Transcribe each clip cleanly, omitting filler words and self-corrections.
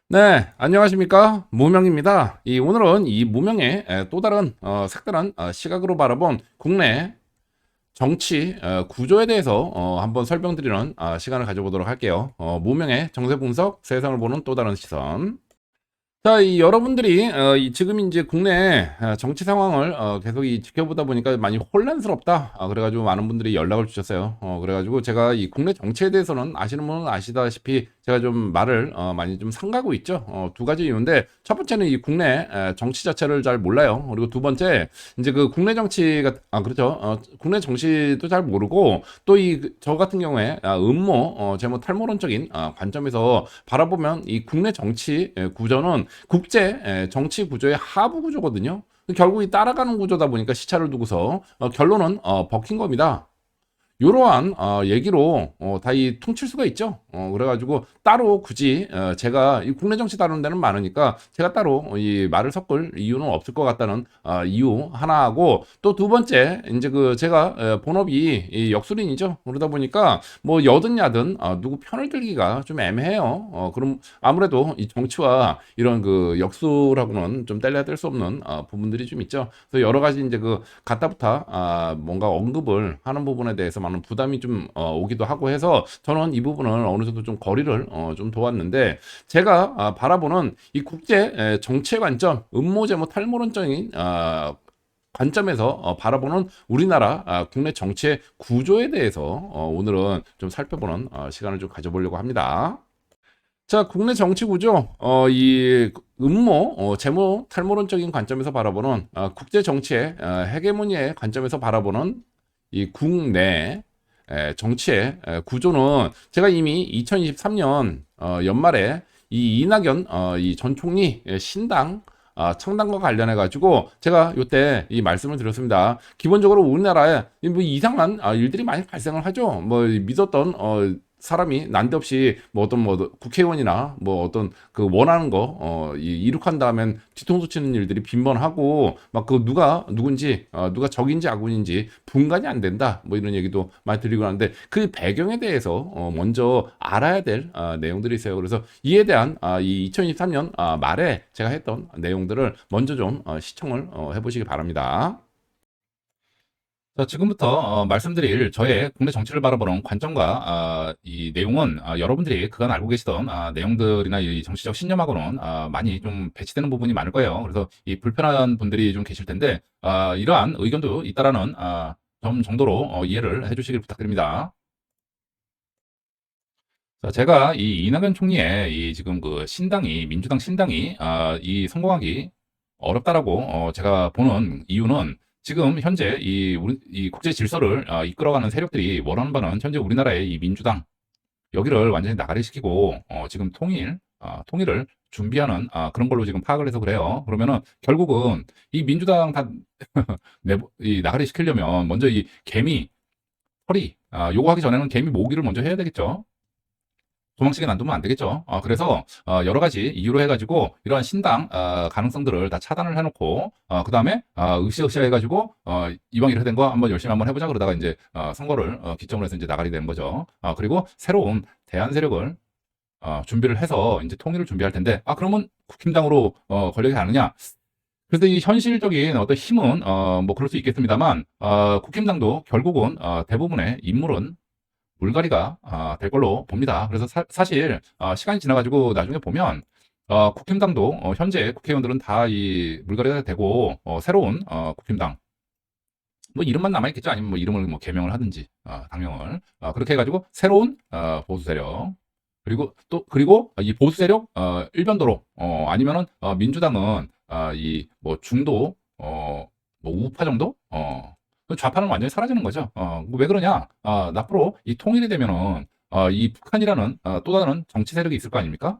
네, 안녕하십니까? 무명입니다. 오늘은 이 무명의 또 다른 색다른 시각으로 바라본 국내 정치 구조에 대해서 한번 설명드리는 시간을 가져보도록 할게요. 무명의 정세 분석, 세상을 보는 또 다른 시선. 자, 여러분들이 지금 이제 국내 정치 상황을 계속 지켜보다 보니까 많이 혼란스럽다. 그래가지고 많은 분들이 연락을 주셨어요. 그래가지고 제가 이 국내 정치에 대해서는 아시는 분은 아시다시피 제가 좀 말을 많이 좀 삼가고 있죠. 두 가지 이유인데 첫 번째는 이 국내 정치 자체를 잘 몰라요. 그리고 두 번째 이제 그 국내 정치가 그렇죠. 국내 정치도 잘 모르고 또 저 같은 경우에 음모 제뭐 탈모론적인 관점에서 바라보면 이 국내 정치 구조는 국제 정치 구조의 하부 구조거든요. 결국 따라가는 구조다 보니까 시차를 두고서 결론은 버킨 겁니다. 요러한 얘기로 다 퉁칠 수가 있죠. 그래가지고 따로 굳이 제가 이 국내 정치 다루는 데는 많으니까 제가 따로 이 말을 섞을 이유는 없을 것 같다는 이유 하나하고 또 두 번째 이제 그 제가 본업이 이 역술인이죠. 그러다 보니까 뭐 여든 야든 누구 편을 들기가 좀 애매해요. 그럼 아무래도 이 정치와 이런 그 역술하고는 좀 뗄래야 뗄 수 없는 부분들이 좀 있죠. 그래서 여러 가지 이제 그 갖다부터 뭔가 언급을 하는 부분에 대해서 많은 부담이 좀 오기도 하고 해서 저는 이 부분을 어느 정도 좀 거리를 좀 둬왔는데 제가 바라보는 이 국제 정치의 관점, 음모제모 탈모론적인 관점에서 바라보는 우리나라 국내 정치의 구조에 대해서 오늘은 좀 살펴보는 시간을 좀 가져보려고 합니다. 자, 국내 정치 구조, 이 음모, 재무, 탈모론적인 관점에서 바라보는 국제 정치의 헤게모니의 관점에서 바라보는 이 국내 정치의 구조는 제가 이미 2023년 연말에 이 이낙연 이 전 총리 신당 창당과 관련해 가지고 제가 요때 이 말씀을 드렸습니다. 기본적으로 우리나라에 뭐 이상한 일들이 많이 발생을 하죠. 뭐 믿었던 사람이 난데없이 뭐 어떤 뭐 국회의원이나 뭐 어떤 그 원하는 거 이룩한 다음엔 뒤통수 치는 일들이 빈번하고 막 그 누가 누군지 누가 적인지 아군인지 분간이 안 된다 뭐 이런 얘기도 많이 드리고 하는데 그 배경에 대해서 먼저 알아야 될 내용들이 있어요. 그래서 이에 대한 이 2023년 말에 제가 했던 내용들을 먼저 좀 시청을 해보시기 바랍니다. 자, 지금부터 말씀드릴 저의 국내 정치를 바라보는 관점과 이 내용은 여러분들이 그간 알고 계시던 내용들이나 이 정치적 신념하고는 많이 좀 배치되는 부분이 많을 거예요. 그래서 이 불편한 분들이 좀 계실 텐데 이러한 의견도 있다라는 점 정도로 이해를 해주시길 부탁드립니다. 자, 제가 이 이낙연 총리의 이 지금 그 신당이 민주당 신당이 이 성공하기 어렵다라고 제가 보는 이유는 지금 현재 이 국제 질서를 이끌어가는 세력들이 원하는 바는 현재 우리나라의 이 민주당 여기를 완전히 나가리 시키고 지금 통일을 준비하는 그런 걸로 지금 파악을 해서 그래요. 그러면은 결국은 이 민주당 다 이 나가리 시키려면 먼저 이 개미 털이 요거 하기 전에는 개미 모으기를 먼저 해야 되겠죠. 도망치게 놔두면 안 되겠죠. 그래서 여러 가지 이유로 해가지고 이러한 신당 가능성들을 다 차단을 해놓고 그 다음에 으쌰으쌰 해가지고 이왕 이렇게 된 거 한번 열심히 한번 해보자 그러다가 이제 선거를 기점으로 해서 이제 나가게 되는 거죠. 그리고 새로운 대안 세력을 준비를 해서 이제 통일을 준비할 텐데 그러면 국힘당으로 권력이 가느냐? 그래서 이 현실적인 어떤 힘은 뭐 그럴 수 있겠습니다만 국힘당도 결국은 대부분의 인물은 물갈이가 될 걸로 봅니다. 그래서 사실 시간이 지나가지고 나중에 보면 국힘당도 현재 국회의원들은 다 이 물갈이가 되고 새로운 국힘당 뭐 이름만 남아있겠죠. 아니면 뭐 이름을 뭐 개명을 하든지 당명을 그렇게 해가지고 새로운 보수 세력 그리고 이 보수 세력 일변도로 아니면은 민주당은 이 뭐 중도 뭐 우파 정도 그 좌파는 완전히 사라지는 거죠. 왜 그러냐? 앞으로 이 통일이 되면은 이 북한이라는 또 다른 정치 세력이 있을 거 아닙니까?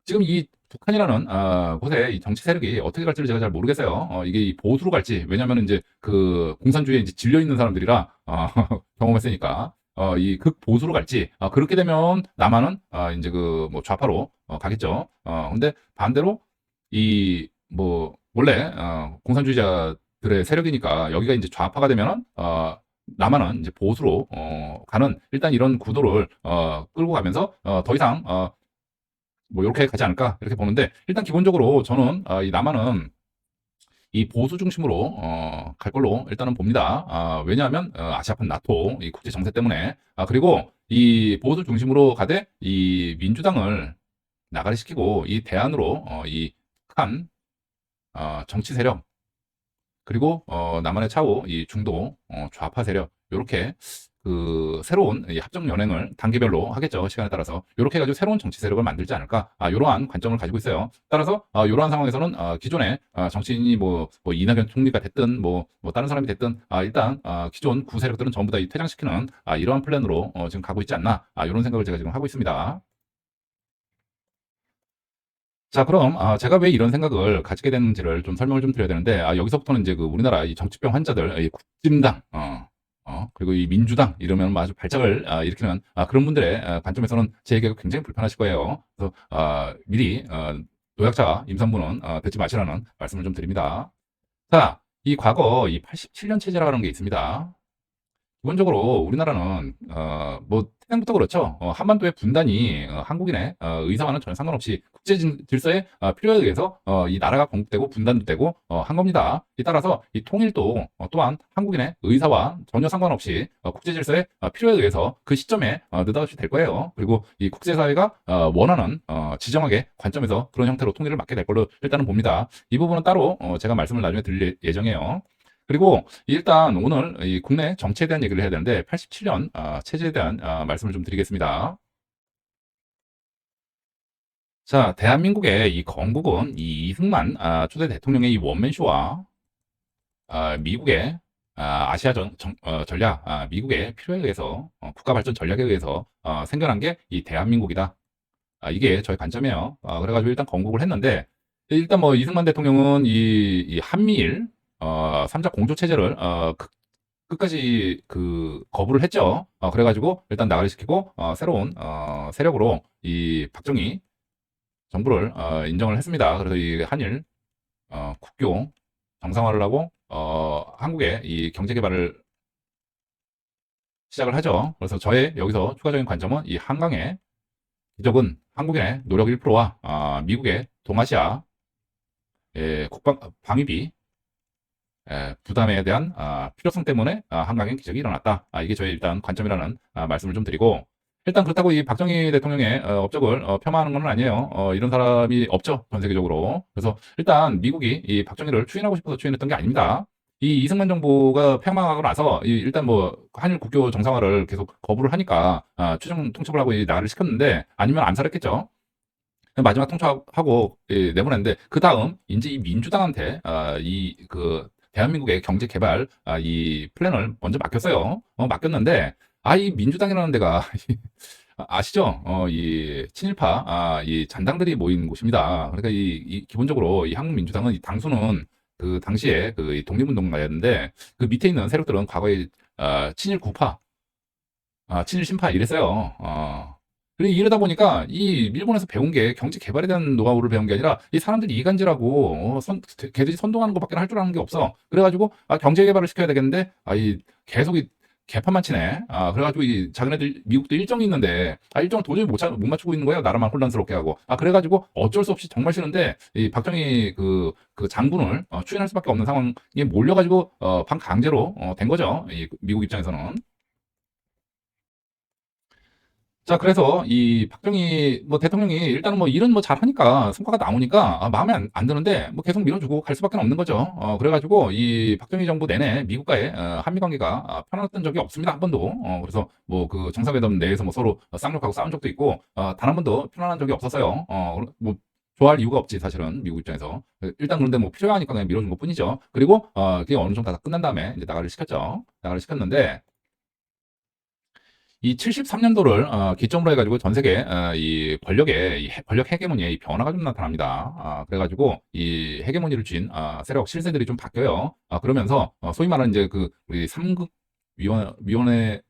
지금 이 북한이라는 곳에 이 정치 세력이 어떻게 갈지를 제가 잘 모르겠어요. 이게 이 보수로 갈지 왜냐하면 이제 그 공산주의에 이제 질려 있는 사람들이라 경험했으니까 이 극보수로 갈지 그렇게 되면 남한은 이제 그 뭐 좌파로 가겠죠. 근데 반대로 이 뭐 원래 공산주의자들의 세력이니까 여기가 이제 좌파가 되면은 남한은 이제 보수로 가는 일단 이런 구도를 끌고 가면서 더 이상 뭐 이렇게 가지 않을까 이렇게 보는데 일단 기본적으로 저는 이 남한은 이 보수 중심으로 갈 걸로 일단은 봅니다. 왜냐하면 아시아판 나토 이 국제 정세 때문에 그리고 이 보수 중심으로 가되 이 민주당을 나가리시키고 이 대안으로 이 북한 정치 세력 그리고 남한의 차후 이 중도 좌파 세력 요렇게 그 새로운 이 합정 연행을 단계별로 하겠죠. 시간에 따라서 요렇게 해 가지고 새로운 정치 세력을 만들지 않을까 요러한 관점을 가지고 있어요. 따라서 요러한 상황에서는 기존의 정치인이 뭐 이낙연 총리가 됐든 뭐 다른 사람이 됐든 일단 기존 구 세력들은 전부 다 이 퇴장시키는 이러한 플랜으로 지금 가고 있지 않나 요런 생각을 제가 지금 하고 있습니다. 자, 그럼 제가 왜 이런 생각을 가지게 됐는지를 좀 설명을 좀 드려야 되는데 여기서부터는 이제 그 우리나라 이 정치병 환자들 이 국진당 그리고 이 민주당 이러면 아주 발작을 일으키는 그런 분들의 관점에서는 제 얘기가 굉장히 불편하실 거예요. 그래서 미리 노약자 임산부는 듣지 마시라는 말씀을 좀 드립니다. 자, 이 과거 이 87년 체제라는 게 있습니다. 기본적으로 우리나라는 뭐 태생부터 그렇죠. 한반도의 분단이 한국인의 의사와는 전혀 상관없이 국제 질서의 필요에 의해서 이 나라가 건국되고 분단도 되고 한 겁니다. 따라서 이 통일도 또한 한국인의 의사와 전혀 상관없이 국제 질서의 필요에 의해서 그 시점에 느닷없이 될 거예요. 그리고 이 국제사회가 원하는 지정학의 관점에서 그런 형태로 통일을 맡게 될 걸로 일단은 봅니다. 이 부분은 따로 제가 말씀을 나중에 드릴 예정이에요. 그리고 일단 오늘 이 국내 정치에 대한 얘기를 해야 되는데 87년 체제에 대한 말씀을 좀 드리겠습니다. 자, 대한민국의 이 건국은 이 이승만 초대 대통령의 이 원맨쇼와 미국의 아시아 전략, 미국의 필요에 의해서 국가 발전 전략에 의해서 생겨난 게 이 대한민국이다. 이게 저의 관점이에요. 그래가지고 일단 건국을 했는데 일단 뭐 이승만 대통령은 이 한미일 3자 공조 체제를 끝까지 그 거부를 했죠. 그래가지고 일단 나가리 시키고 새로운 세력으로 이 박정희 정부를 인정을 했습니다. 그래서 이 한일 국교 정상화를 하고 한국의 이 경제 개발을 시작을 하죠. 그래서 저의 여기서 추가적인 관점은 이 한강의 기적은 한국인의 노력 1%와 미국의 동아시아 국방 방위비 부담에 대한 필요성 때문에 한강의 기적이 일어났다. 이게 저의 일단 관점이라는 말씀을 좀 드리고 일단 그렇다고 이 박정희 대통령의 업적을 폄하하는 건 아니에요. 이런 사람이 없죠. 전 세계적으로. 그래서 일단 미국이 이 박정희를 추인하고 싶어서 추인했던 게 아닙니다. 이 이승만 정부가 폐망하고 나서 일단 뭐 한일 국교 정상화를 계속 거부를 하니까 최종 통첩을 하고 나라를 시켰는데 아니면 암살했겠죠. 마지막 통첩하고 내보냈는데 그 다음 이제 이 민주당한테 이그 대한민국의 경제 개발 이 플랜을 먼저 맡겼어요. 맡겼는데 이 민주당이라는 데가 아시죠? 이 친일파 이 잔당들이 모인 곳입니다. 그러니까 이 기본적으로 이 한국민주당은 이 당수는 그 당시에 그 독립운동가였는데 그 밑에 있는 세력들은 과거에 친일 구파, 친일 신파 이랬어요. 그리고 이러다 보니까 이 일본에서 배운 게 경제 개발에 대한 노하우를 배운 게 아니라 이 사람들이 이간질하고 걔들이 선동하는 것밖에 할 줄 아는 게 없어. 그래가지고 경제 개발을 시켜야 되겠는데 이 계속 개판만 치네. 그래가지고 이 자기네들 미국도 일정이 있는데 일정을 도저히 못 맞추고 있는 거예요. 나라만 혼란스럽게 하고. 그래가지고 어쩔 수 없이 정말 싫은데 이 박정희 그 장군을 추인할 수밖에 없는 상황에 몰려가지고 반강제로 된 거죠. 이 미국 입장에서는. 자, 그래서 이 박정희 뭐 대통령이 일단은 뭐 일은 뭐 잘하니까 성과가 나오니까 마음에 안 드는데 뭐 계속 밀어주고 갈 수밖에 없는 거죠. 그래가지고 이 박정희 정부 내내 미국과의 한미 관계가 편안했던 적이 없습니다. 한 번도. 그래서 뭐 그 정상회담 내에서 뭐 서로 쌍욕하고 싸운 적도 있고 단 한 번도 편안한 적이 없었어요. 뭐 좋아할 이유가 없지 사실은 미국 입장에서 일단 그런데 뭐 필요하니까 그냥 밀어준 것 뿐이죠. 그리고 그게 어느 정도 다 끝난 다음에 이제 나가를 시켰죠. 나가를 시켰는데 이 73년도를 기점으로 해가지고 전 세계 이 권력의 권력 헤게모니의 이 변화가 좀 나타납니다. 그래가지고 이 헤게모니를 쥔 세력 실세들이 좀 바뀌어요. 그러면서 소위 말하는 이제 그 우리 3급 위원회라는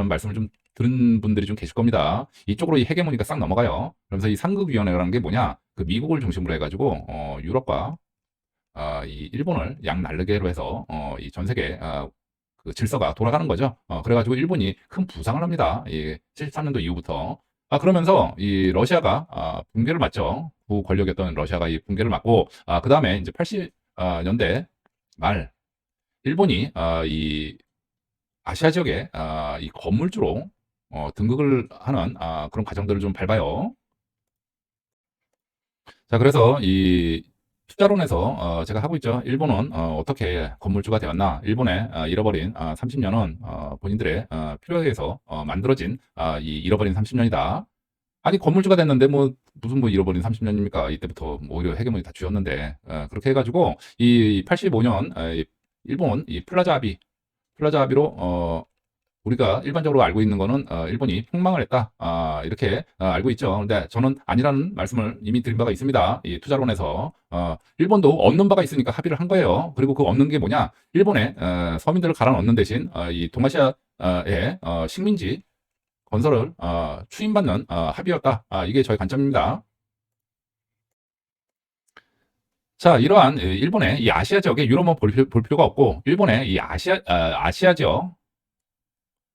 말씀을 좀 들은 분들이 좀 계실 겁니다. 이쪽으로 이 헤게모니가 싹 넘어가요. 그러면서 이 3급 위원회라는 게 뭐냐? 그 미국을 중심으로 해가지고 유럽과 이 일본을 양 날르게로 해서 이 전 세계 그 질서가 돌아가는 거죠. 그래가지고 일본이 큰 부상을 합니다. 이 73년도 이후부터. 그러면서 이 러시아가 붕괴를 맞죠. 구권력이었던 러시아가 이 붕괴를 맞고, 그 다음에 이제 80년대 말 일본이 이 아시아 지역에 이 건물주로 등극을 하는 그런 과정들을 좀 밟아요. 자, 그래서 이 투자론에서 제가 하고 있죠. 일본은 어떻게 건물주가 되었나? 일본의 잃어버린 30년은 본인들의 필요에 의해서 만들어진 이 잃어버린 30년이다. 아니 건물주가 됐는데 뭐 무슨 뭐 잃어버린 30년입니까? 이때부터 뭐 오히려 헤게모니 다 쥐었는데 그렇게 해가지고 이 85년 일본 이 플라자 합의로 우리가 일반적으로 알고 있는 거는 일본이 폭망을 했다. 이렇게 알고 있죠. 근데 저는 아니라는 말씀을 이미 드린 바가 있습니다. 이 투자론에서 일본도 얻는 바가 있으니까 합의를 한 거예요. 그리고 그 얻는 게 뭐냐? 일본의 서민들을 갈아 넣는 대신 이 동아시아의 식민지 건설을 추임받는 합의였다. 이게 저의 관점입니다. 자, 이러한 일본의 이 아시아 지역의 유럽만 볼 필요가 없고 일본의 이 아시아 지역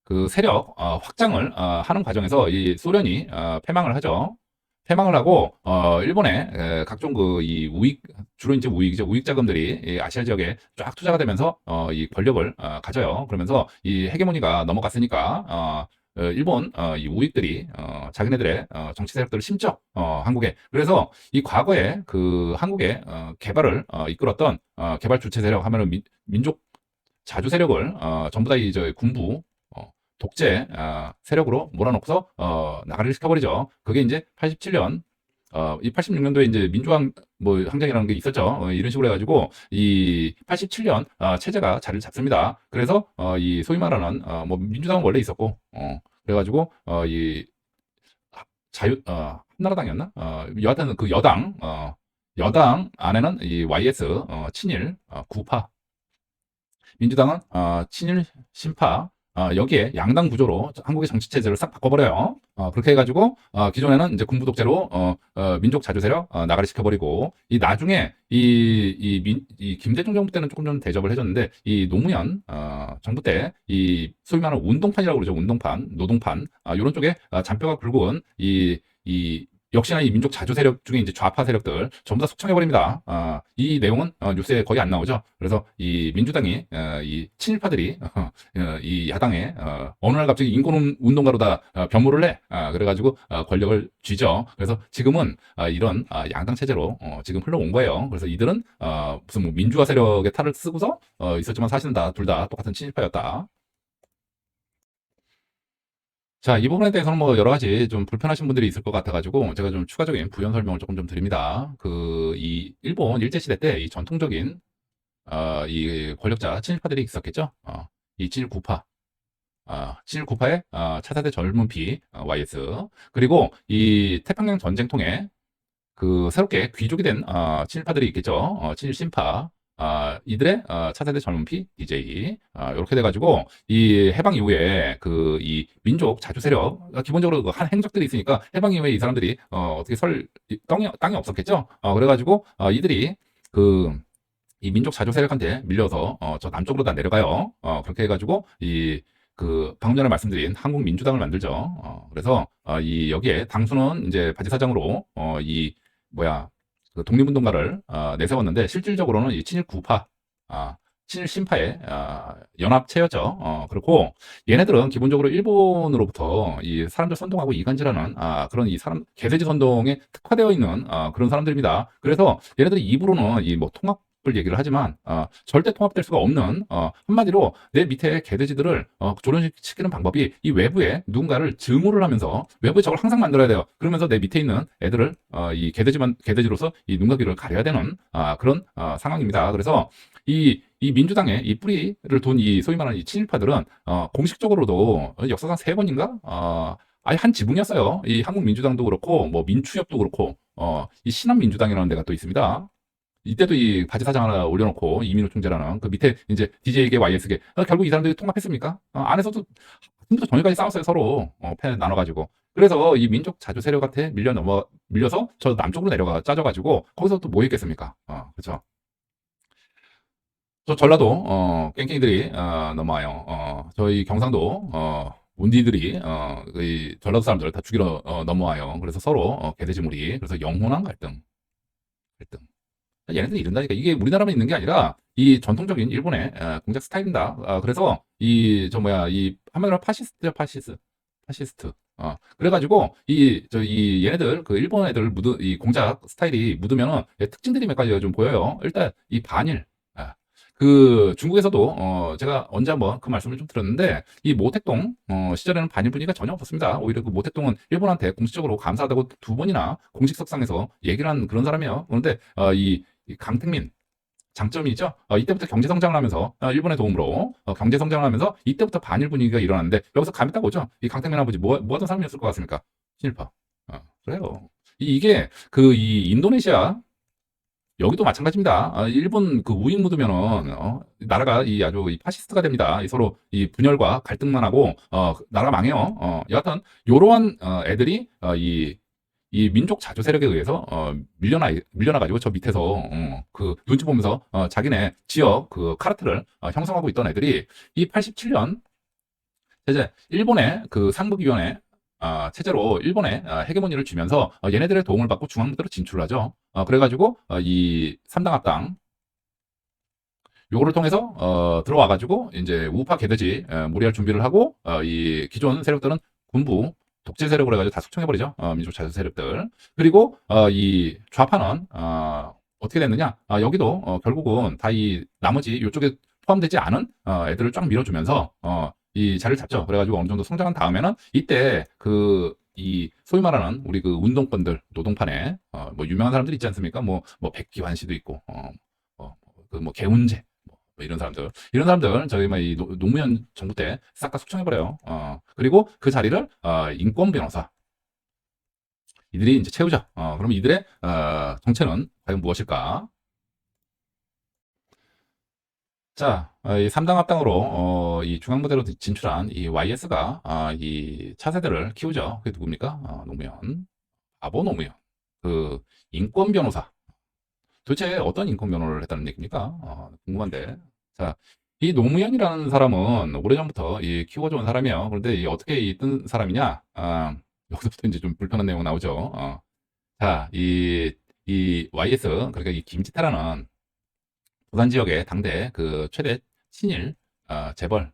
그 세력 확장을 하는 과정에서 이 소련이 패망을 하죠. 패망을 하고 일본의 각종 그 이 우익 주로 이제 우익이죠. 우익 자금들이 이 아시아 지역에 쫙 투자가 되면서 이 권력을 가져요. 그러면서 이 헤게모니가 넘어갔으니까 일본 이 우익들이 자기네들의 정치 세력들을 심죠. 한국에. 그래서 이 과거에 그 한국의 개발을 이끌었던 개발 주체 세력 하면은 민족 자주 세력을 전부 다 이제 군부 독재 세력으로 몰아넣고서 나가리를 시켜버리죠. 그게 이제 87년 이 86년도에 이제 민주항 뭐 항쟁이라는 게 있었죠. 이런 식으로 해가지고 이 87년 체제가 자리를 잡습니다. 그래서 이 소위 말하는 뭐 민주당은 원래 있었고 그래가지고 이 한나라당이었나? 여하튼 그 여당 안에는 이 YS 친일 구파 민주당은 친일 신파 여기에 양당 구조로 한국의 정치 체제를 싹 바꿔버려요. 그렇게 해가지고 기존에는 이제 군부 독재로 민족 자주 세력 나가리 시켜버리고 이 나중에 이 김대중 정부 때는 조금 좀 대접을 해줬는데 이 노무현 정부 때 이 소위 말하는 운동판이라고 그러죠. 운동판, 노동판 이런 쪽에 잔뼈가 굵은 이 역시나 이 민족 자주 세력 중에 이제 좌파 세력들 전부 다 숙청해버립니다. 이 내용은 뉴스에 거의 안 나오죠. 그래서 이 민주당이 이 친일파들이 이 야당에 어느 날 갑자기 인권운동가로 다 변모를 해. 그래가지고 권력을 쥐죠. 그래서 지금은 이런 양당 체제로 지금 흘러온 거예요. 그래서 이들은 무슨 뭐 민주화 세력의 탈을 쓰고서 있었지만 사실은 다 둘 다 똑같은 친일파였다. 자, 이 부분에 대해서는 뭐 여러 가지 좀 불편하신 분들이 있을 것 같아가지고 제가 좀 추가적인 부연 설명을 조금 좀 드립니다. 이 일본 일제시대 때 이 전통적인 이 권력자 친일파들이 있었겠죠. 이 친일구파의 차세대 젊은 피 YS 그리고 이 태평양 전쟁 통해 그 새롭게 귀족이 된 친일파들이 있겠죠. 친일 신파 이들의 차세대 젊은 피 DJ 이렇게 돼가지고 이 해방 이후에 그 이 민족 자주 세력 기본적으로 그한 행적들이 있으니까 해방 이후에 이 사람들이 어떻게 땅이 없었겠죠. 그래가지고 이들이 그 이 민족 자주 세력한테 밀려서 저 남쪽으로 다 내려가요. 그렇게 해가지고 그 방금 전에 말씀드린 한국 민주당을 만들죠. 그래서 이 여기에 당수는 이제 바지 사장으로 이 뭐야 그 독립운동가를 내세웠는데 실질적으로는 이 친일 구파, 친일 신파의 연합체였죠. 그렇고 얘네들은 기본적으로 일본으로부터 이 사람들 선동하고 이간질하는 그런 이 사람 개돼지 선동에 특화되어 있는 그런 사람들입니다. 그래서 얘네들이 입으로는 이 뭐 통합을 얘기를 하지만 절대 통합될 수가 없는 한마디로 내 밑에 개돼지들을 조련시키는 방법이 이 외부에 누군가를 증오를 하면서 외부에 적을 항상 만들어야 돼요. 그러면서 내 밑에 있는 애들을 이 개돼지로서 이 눈과 귀를 가려야 되는 그런 상황입니다. 그래서 이 민주당의 이 뿌리를 둔 이 소위 말하는 이 친일파들은 공식적으로도 역사상 3번인가 아예 한 지붕이었어요. 이 한국민주당도 그렇고 뭐 민추협도 그렇고 이 신한민주당이라는 데가 또 있습니다. 이때도 이 바지 사장 하나 올려놓고 이민호 총재라는 그 밑에 이제 DJ계 YS계 결국 이 사람들이 통합했습니까? 안에서도 아침부터 저녁까지 싸웠어요 서로 패 나눠가지고 그래서 이 민족 자주 세력한테 밀려서 저 남쪽으로 내려가 짜져가지고 거기서 또 뭐 했겠습니까? 그렇죠. 저 전라도 깽깽이들이 넘어와요. 저희 경상도 문디들이 이 전라도 사람들을 다 죽이러 넘어와요. 그래서 서로 개돼지무리, 그래서 영혼한 갈등. 얘네들이 이런다니까. 이게 우리나라만 있는 게 아니라 이 전통적인 일본의 공작 스타일입니다. 그래서 이 저 뭐야 이 한마디로 파시스트죠, 파시스트. 그래가지고 이 얘네들 그 일본 애들 이 공작 스타일이 묻으면은 특징들이 몇 가지가 좀 보여요. 일단 이 반일. 그 중국에서도 제가 언제 한번 그 말씀을 좀 드렸는데 이 모택동 시절에는 반일 분위기가 전혀 없었습니다. 오히려 그 모택동은 일본한테 공식적으로 감사하다고 두 번이나 공식석상에서 얘기를 한 그런 사람이에요. 그런데 이 강택민 장점이죠. 이때부터 경제 성장을 하면서 일본의 도움으로 경제 성장을 하면서 이때부터 반일 분위기가 일어났는데 여기서 감이 딱 오죠. 이 강택민 아버지 뭐 하던 사람이었을 것 같습니까? 친일파. 그래요. 이게 그 이 인도네시아 여기도 마찬가지입니다. 일본 그 우익 묻으면은 나라가 이 아주 이 파시스트가 됩니다. 이 서로 이 분열과 갈등만 하고 나라가 망해요. 여하튼 요러한 애들이 이 민족 자주 세력에 의해서 밀려나가지고 저 밑에서 그 눈치 보면서 자기네 지역 그 카르텔을 형성하고 있던 애들이 이 87년 이제 일본의 그 상북위원회 체제로 일본에 헤게모니를 주면서 얘네들의 도움을 받고 중앙부대로 진출을 하죠. 그래가지고 이 3당 합당 요거를 통해서 들어와가지고 이제 우파 개돼지 무리할 준비를 하고 이 기존 세력들은 군부 독재 세력으로 해가지고 다 숙청해버리죠. 민족 자주 세력들. 그리고 이 좌파는 어떻게 됐느냐? 여기도 결국은 다 이 나머지 요쪽에 포함되지 않은 애들을 쫙 밀어주면서 이 자리를 잡죠. 그래가지고 어느 정도 성장한 다음에는 이때 이 소위 말하는 우리 그 운동권들 노동판에 뭐 유명한 사람들 있지 않습니까? 뭐 백기환 씨도 있고 그 뭐 개운재 뭐 이런 사람들 저희 막 이 노무현 정부 때 싹 다 숙청해버려요. 그리고 그 자리를 인권 변호사 이들이 이제 채우죠. 그럼 이들의 정체는 과연 무엇일까? 자, 이 3당 합당으로 이 중앙부대로 진출한 이 YS가 이 차세대를 키우죠. 그게 누굽니까? 노무현. 바보 노무현. 그 인권 변호사. 도대체 어떤 인권 변호를 했다는 얘기입니까? 궁금한데. 자, 이 노무현이라는 사람은 오래전부터 이 키워져온 사람이에요. 그런데 이 어떻게 뜬 사람이냐? 여기서부터 이제 좀 불편한 내용 나오죠. 자, 이 YS, 그러니까 이 김지태라는 부산 지역의 당대 그 최대 친일 재벌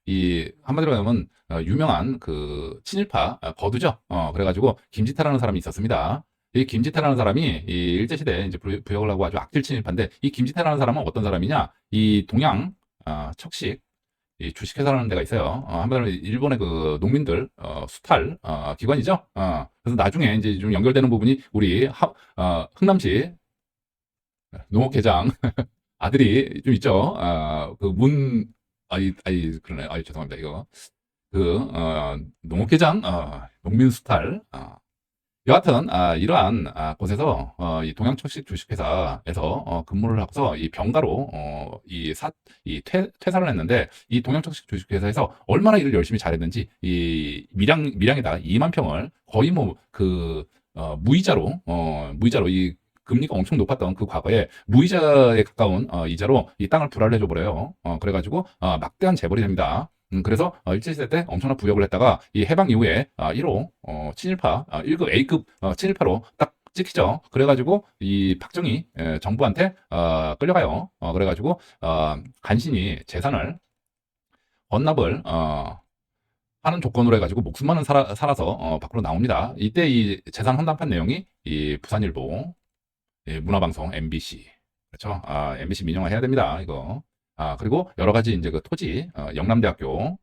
이 한마디로 하면 유명한 그 친일파 거두죠. 그래가지고 김지태라는 사람이 있었습니다. 이 김지태라는 사람이 이 일제시대에 이제 부역을 하고 아주 악질 친일파인데 이 김지태라는 사람은 어떤 사람이냐? 이 동양 척식 이 주식회사라는 데가 있어요. 한마디로 일본의 그 농민들 수탈 기관이죠. 그래서 나중에 이제 좀 연결되는 부분이 우리 흥남시 농업회장 아들이 좀 있죠. 그러네. 죄송합니다. 이거. 농업계장, 농민수탈, 여하튼, 이러한, 곳에서, 이 동양철식 주식회사에서, 근무를 하고서, 이 병가로, 퇴사를 했는데, 이 동양철식 주식회사에서 얼마나 일을 열심히 잘했는지, 이 밀양에다 2만 평을 거의 무이자로, 이 금리가 엄청 높았던 그 과거에 무이자에 가까운 이자로 이 땅을 불화를 해줘버려요. 그래가지고 막대한 재벌이 됩니다. 그래서 일제시대 때 엄청난 부역을 했다가 이 해방 이후에 1호 친일파 1급 A급 친일파로 딱 찍히죠. 그래가지고 이 박정희 정부한테 끌려가요. 그래가지고 간신히 재산을 헌납을 하는 조건으로 해가지고 목숨만은 살아서 밖으로 나옵니다. 이때 이 재산 헌납한 내용이 이 부산일보 문화방송 MBC 그렇죠. MBC 민영화 해야 됩니다. 이거. 그리고 여러 가지 이제 그 토지 영남대학교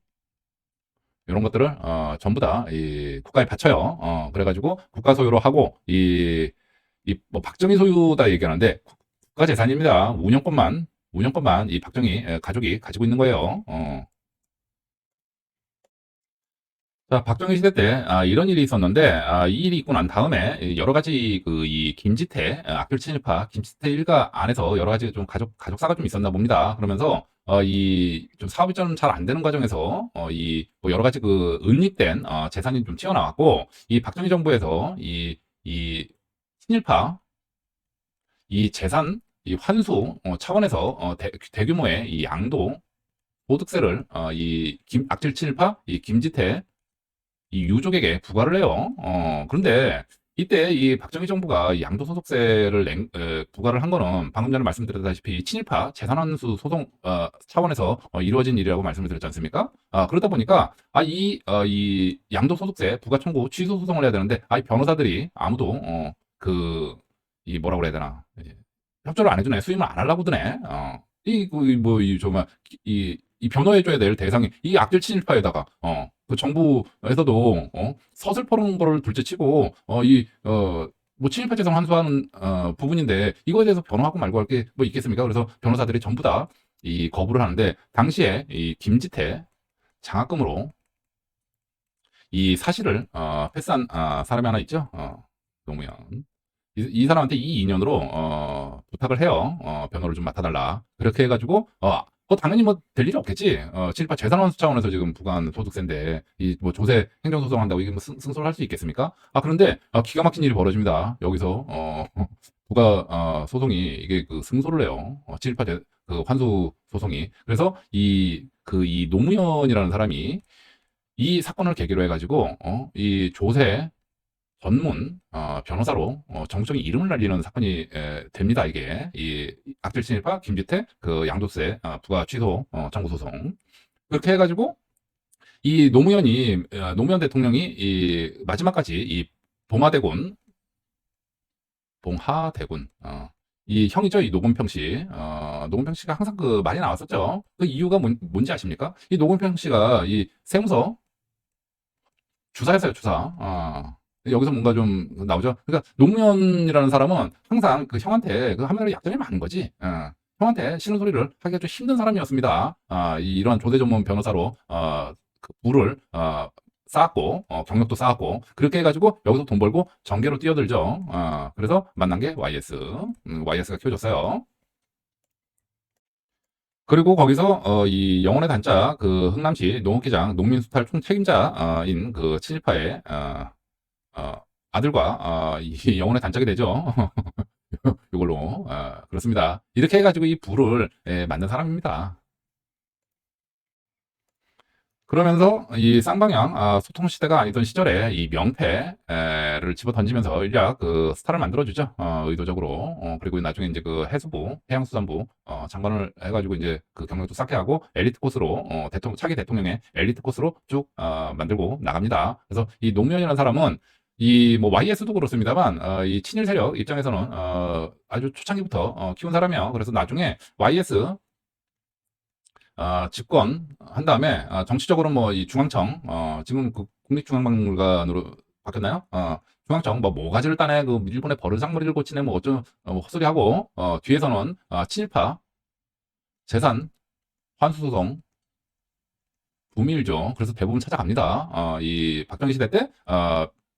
이런 것들을 전부 다 이 국가에 바쳐요. 그래가지고 국가 소유로 하고 뭐 박정희 소유다 얘기하는데 국가 재산입니다. 운영권만 이 박정희 가족이 가지고 있는 거예요. 자, 박정희 시대 때 이런 일이 있었는데 이 일이 있고 난 다음에 여러 가지 이 김지태 악질 친일파 김지태 일가 안에서 여러 가지 좀 가족사가 좀 있었나 봅니다. 그러면서 이 좀 사업이 좀 잘 안 되는 과정에서 뭐 여러 가지 그 은닉된 재산이 좀 튀어나왔고 이 박정희 정부에서 이 친일파 이 재산 이 환수 차원에서 대규모의 이 양도 소득세를 악질 친일파 이 김지태 이 유족에게 부과를 해요. 그런데 이때 이 박정희 정부가 이 양도소득세를 부과를 한 거는 방금 전에 말씀드렸다시피 친일파 재산환수 소송 차원에서 이루어진 일이라고 말씀을 드렸지 않습니까? 그러다 보니까 이 양도소득세 부과 청구 취소 소송을 해야 되는데 이 변호사들이 아무도 이 뭐라고 그래야 되나 협조를 안 해주네, 수임을 안 하려고 드네. 정말 이 변호해줘야 될 대상이 이 악질 친일파에다가 그 정부에서도 서슬퍼런 거를 둘째치고 뭐 친일파 재산 환수하는 부분인데 이거에 대해서 변호하고 말고 할 게 뭐 있겠습니까? 그래서 변호사들이 전부 다 이 거부를 하는데 당시에 이 김지태 장학금으로 이 사실을 패스한 사람이 하나 있죠. 노무현. 이 사람한테 이 인연으로 부탁을 해요. 변호를 좀 맡아달라. 그렇게 해가지고 당연히 뭐 될 일이 없겠지. 친일파 재산환수 차원에서 지금 부과한 소득세인데 이 뭐 조세 행정소송한다고 이게 뭐 승소를 할 수 있겠습니까? 그런데 기가 막힌 일이 벌어집니다. 여기서 부가 소송이 이게 그 승소를 해요. 친일파 그 환수 소송이. 그래서 이 노무현이라는 사람이 이 사건을 계기로 해가지고 이 조세 전문 변호사로 정청이 이름을 날리는 사건이 됩니다. 이게 이 악질 친일파 김지태 그 양도세 부과 취소 청구 소송 그렇게 해가지고 이 노무현 대통령이 이 마지막까지 이 봉하대군 이 형이죠. 이 노건평 씨. 노건평 씨가 항상 그 많이 나왔었죠. 그 이유가 뭔지 아십니까? 이 노건평 씨가 이 세무서 주사였어요, 주사. 여기서 뭔가 좀 나오죠. 그러니까 노무현이라는 사람은 항상 그 형한테 그 한마디로 약점이 많은 거지. 형한테 싫은 소리를 하기가 좀 힘든 사람이었습니다. 이러한 조세 전문 변호사로 그 부를 쌓았고 경력도 쌓았고 그렇게 해가지고 여기서 돈 벌고 정계로 뛰어들죠. 그래서 만난 게 YS가 키워줬어요. 그리고 거기서 이 영혼의 단짝 그 흥남시 농업기장 농민수탈 총책임자인 그 친일파의 아들과 이 영혼의 단짝이 되죠. 이걸로 그렇습니다. 이렇게 해가지고 이 부를 만든 사람입니다. 그러면서 이 쌍방향 소통 시대가 아니던 시절에 이 명패를 집어 던지면서 일약 그 스타를 만들어주죠. 의도적으로. 그리고 나중에 이제 그 해수부, 해양수산부 장관을 해가지고 이제 그 경력도 쌓게 하고 엘리트 코스로 차기 대통령의 엘리트 코스로 쭉 만들고 나갑니다. 그래서 이 노무현이라는 사람은 이 뭐 YS도 그렇습니다만 이 친일 세력 입장에서는 아주 초창기부터 키운 사람이에요. 그래서 나중에 YS 집권한 다음에 정치적으로 뭐 이 중앙청 지금 그 국립중앙박물관으로 바뀌었나요? 중앙청 뭐 모가지를 따내 그 일본의 버르장머리를 고치네 뭐 어쩌 헛소리하고 뒤에서는 친일파 재산 환수소송 부밀죠. 그래서 대부분 찾아갑니다. 이 박정희 시대 때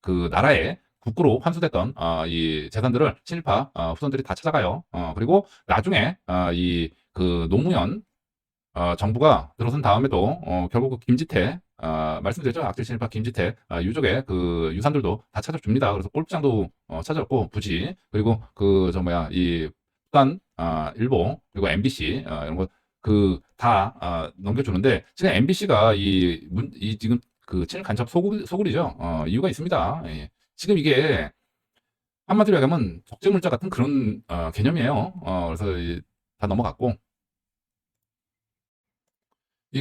그 나라에 국구로 환수됐던 이 재산들을 친일파 후손들이 다 찾아가요. 그리고 나중에 이 그 노무현 정부가 들어선 다음에도 결국 그 김지태 말씀드렸죠. 악질 친일파 김지태 유족의 그 유산들도 다 찾아줍니다. 그래서 골프장도 찾아줬고 부지 그리고 그 저 뭐야 이 부산 일보 그리고 MBC 이런 거 그 다 넘겨주는데 지금 MBC가 이 지금 그 친일 간첩 소굴이죠. 이유가 있습니다. 예. 지금 이게 한마디로 얘기하면 적재물자 같은 그런 개념이에요. 그래서 다 넘어갔고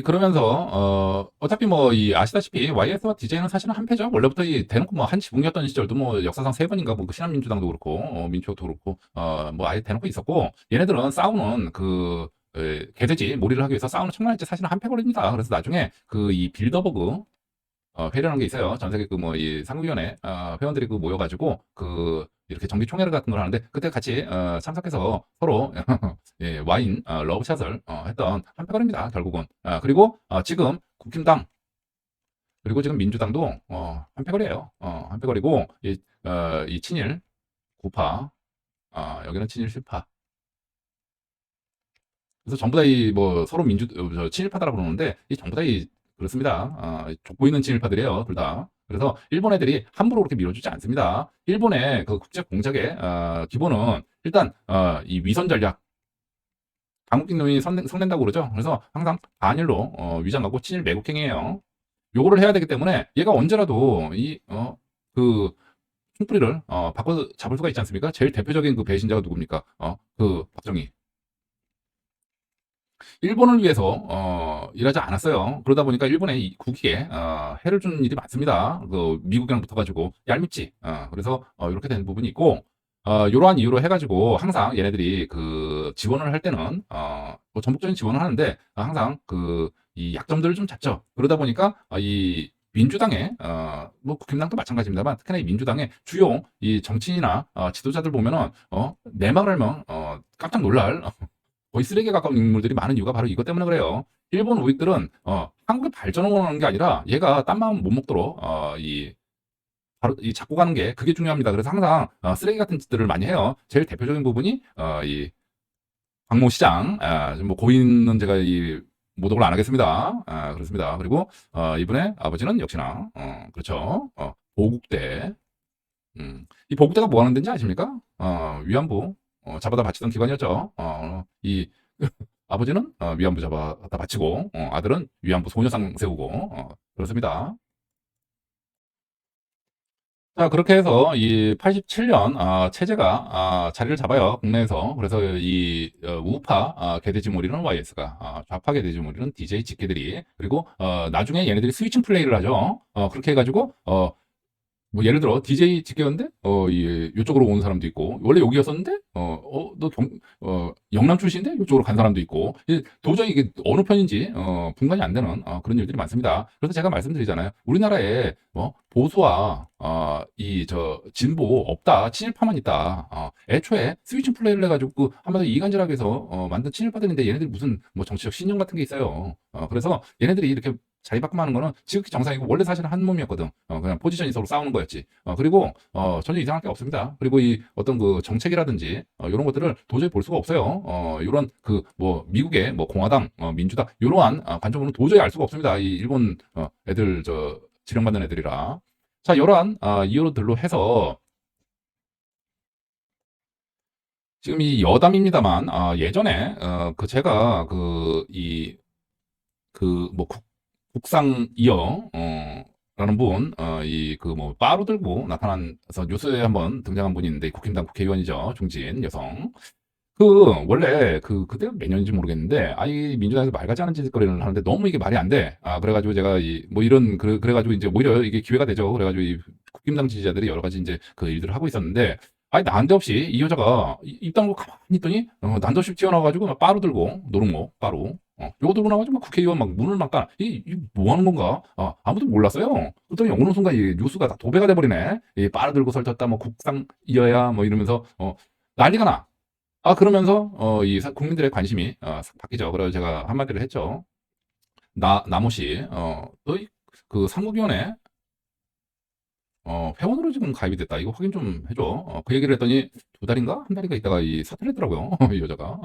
그러면서 어차피 뭐 아시다시피 YS와 DJ는 사실은 한패죠. 원래부터 대놓고 뭐 한 지붕이었던 시절도 뭐 역사상 세 번인가 뭐그 신한민주당도 그렇고 민주당도 그렇고 뭐 아예 대놓고 있었고 얘네들은 싸우는 그 개돼지 몰이를 하기 위해서 싸우는 청나라지 사실은 한패거리입니다. 그래서 나중에 그 이 빌더버그 회의라는 게 있어요. 전 세계 그 뭐 이 상국위원회 회원들이 그 모여가지고 그 이렇게 정기 총회를 같은 걸 하는데 그때 같이 참석해서 서로 예, 와인 러브샷을 했던 한패거리입니다. 결국은 그리고 지금 국힘당 그리고 지금 민주당도 한패거리예요. 한패거리고 이 친일 구파 여기는 친일 실파 그래서 전부 다 뭐 서로 친일파다라고 그러는데 이 전부 다 그렇습니다. 족보 있는 친일파들이에요, 둘 다. 그래서 일본 애들이 함부로 그렇게 밀어주지 않습니다. 일본의 그 국제 공작의 기본은 일단 이 위선 전략, 강국진놈이 성낸다고 그러죠. 그래서 항상 반일로 위장하고 친일 매국행이에요. 요거를 해야 되기 때문에 얘가 언제라도 그 총뿌리를 바꿔 잡을 수가 있지 않습니까? 제일 대표적인 그 배신자가 누굽니까? 그 박정희. 일본을 위해서 일하지 않았어요. 그러다 보니까 일본의 이 국익에 해를 주는 일이 많습니다. 그 미국이랑 붙어가지고 얄밉지. 그래서 이렇게 된 부분이 있고 이러한 이유로 해가지고 항상 얘네들이 그 지원을 할 때는 뭐 전폭적인 지원을 하는데 항상 그 이 약점들을 좀 잡죠. 그러다 보니까 이 민주당의 뭐 국힘당도 마찬가지입니다만 특히나 이 민주당의 주요 이 정치인이나 지도자들 보면은 내 말을 하면 깜짝 놀랄 거의 쓰레기에 가까운 인물들이 많은 이유가 바로 이것 때문에 그래요. 일본 우익들은 한국의 발전을 원하는 게 아니라 얘가 딴 마음 못 먹도록 바로 이 잡고 가는 게 그게 중요합니다. 그래서 항상 쓰레기 같은 짓들을 많이 해요. 제일 대표적인 부분이 이 광모 시장, 뭐 고인은 제가 이 모독을 안 하겠습니다. 그렇습니다. 그리고 이분의 아버지는 역시나 그렇죠. 보국대. 이 보국대가 뭐 하는 데인지 아십니까? 위안부 잡아다 바치던 기관이었죠. 이 아버지는 위안부 잡아다 바치고 아들은 위안부 소녀상 세우고 그렇습니다. 자, 그렇게 해서 이 87년 체제가 자리를 잡아요. 국내에서. 그래서 이 우파 개돼지머리는 YS가 좌파 개돼지머리는 DJ 직계들이 그리고 나중에 얘네들이 스위칭 플레이를 하죠. 그렇게 해가지고 뭐 예를 들어 DJ 직계였는데 요쪽으로 온 사람도 있고 원래 여기였었는데 너 영남 출신인데 요쪽으로 간 사람도 있고 도저히 이게 어느 편인지 분간이 안 되는 그런 일들이 많습니다. 그래서 제가 말씀드리잖아요. 우리나라에 보수와 이 진보 없다, 친일파만 있다. 애초에 스위칭 플레이를 해가지고 그 한마디로 이간질하게 해서 만든 친일파들인데 얘네들이 무슨 뭐 정치적 신념 같은 게 있어요. 그래서 얘네들이 이렇게 자리바꿈하는 거는 지극히 정상이고 원래 사실은 한 몸이었거든. 그냥 포지션이 서로 싸우는 거였지. 그리고 전혀 이상할 게 없습니다. 그리고 이 어떤 그 정책이라든지 이런 것들을 도저히 볼 수가 없어요. 이런 그 뭐 미국의 뭐 공화당, 민주당 이러한 관점으로는 도저히 알 수가 없습니다. 이 일본 애들 지령받는 애들이라. 자, 이러한 이유들로 해서 지금 이 여담입니다만 예전에 그 제가 뭐 국상이어 라는 분, 이 그 뭐 바로 들고 나타나서 뉴스에 한번 등장한 분이 있는데 국힘당 국회의원이죠. 중진 여성. 원래 그때가 몇 년인지 모르겠는데 이 민주당에서 말 같지 않은 짓거리를 하는데 너무 이게 말이 안 돼. 그래가지고 제가 뭐 이런 그래가지고 이제 오히려 이게 기회가 되죠. 그래가지고 이 국힘당 지지자들이 여러 가지 이제 그 일들을 하고 있었는데 난데없이 이 여자가 입 다물고 가만히 있더니 난데없이 튀어나와가지고 막 바로 들고 노름목 바로 요거 들고 나가지고 막 국회의원 막 문을 막 깔아. 뭐 하는 건가? 아무도 몰랐어요. 그랬더니 어느 순간 이 뉴스가 다 도배가 돼버리네. 바로 들고 설쳤다 뭐 국상이어야 뭐 이러면서 난리가 나. 그러면서 국민들의 관심이 싹 바뀌죠. 그래서 제가 한마디를 했죠. 나모 씨, 너희 그 상무위원회 회원으로 지금 가입이 됐다. 이거 확인 좀 해줘. 그 얘기를 했더니 2달인가? 한 달인가 있다가 사퇴를 했더라고요. 이 여자가.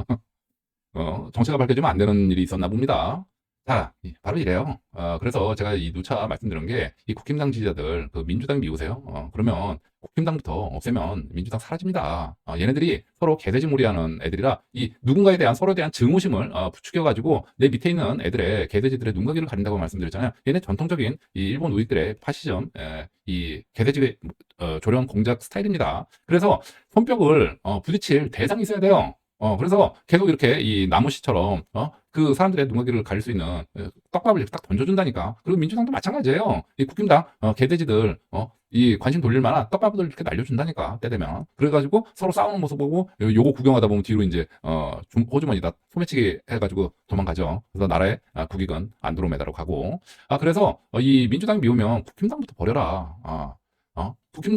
정체가 밝혀지면 안 되는 일이 있었나 봅니다. 자, 바로 이래요. 그래서 제가 이 누차 말씀드린 게 이 국힘당 지지자들 민주당 미우세요. 그러면 국힘당부터 없애면 민주당 사라집니다. 얘네들이 서로 개돼지몰이하는 애들이라 이 누군가에 대한 서로에 대한 증오심을 부추겨가지고 내 밑에 있는 애들의 개돼지들의 눈가기를 가린다고 말씀드렸잖아요. 얘네 전통적인 이 일본 우익들의 파시즘, 이 개돼지 조련 공작 스타일입니다. 그래서 손뼉을 부딪힐 대상이 있어야 돼요. 그래서 계속 이렇게 이 나무 씨처럼 그 사람들의 눈가기를 가릴 수 있는 떡밥을 이렇게 딱 던져준다니까. 그리고 민주당도 마찬가지예요. 이 국힘당 개돼지들 이 관심 돌릴 만한 떡밥을 이렇게 날려준다니까 때 되면. 그래가지고 서로 싸우는 모습 보고 요거 구경하다 보면 뒤로 이제 호주머니다 소매치기 해가지고 도망가죠. 그래서 나라의 국익은 안드로메다로 가고. 그래서 이 민주당이 미우면 국힘당부터 버려라.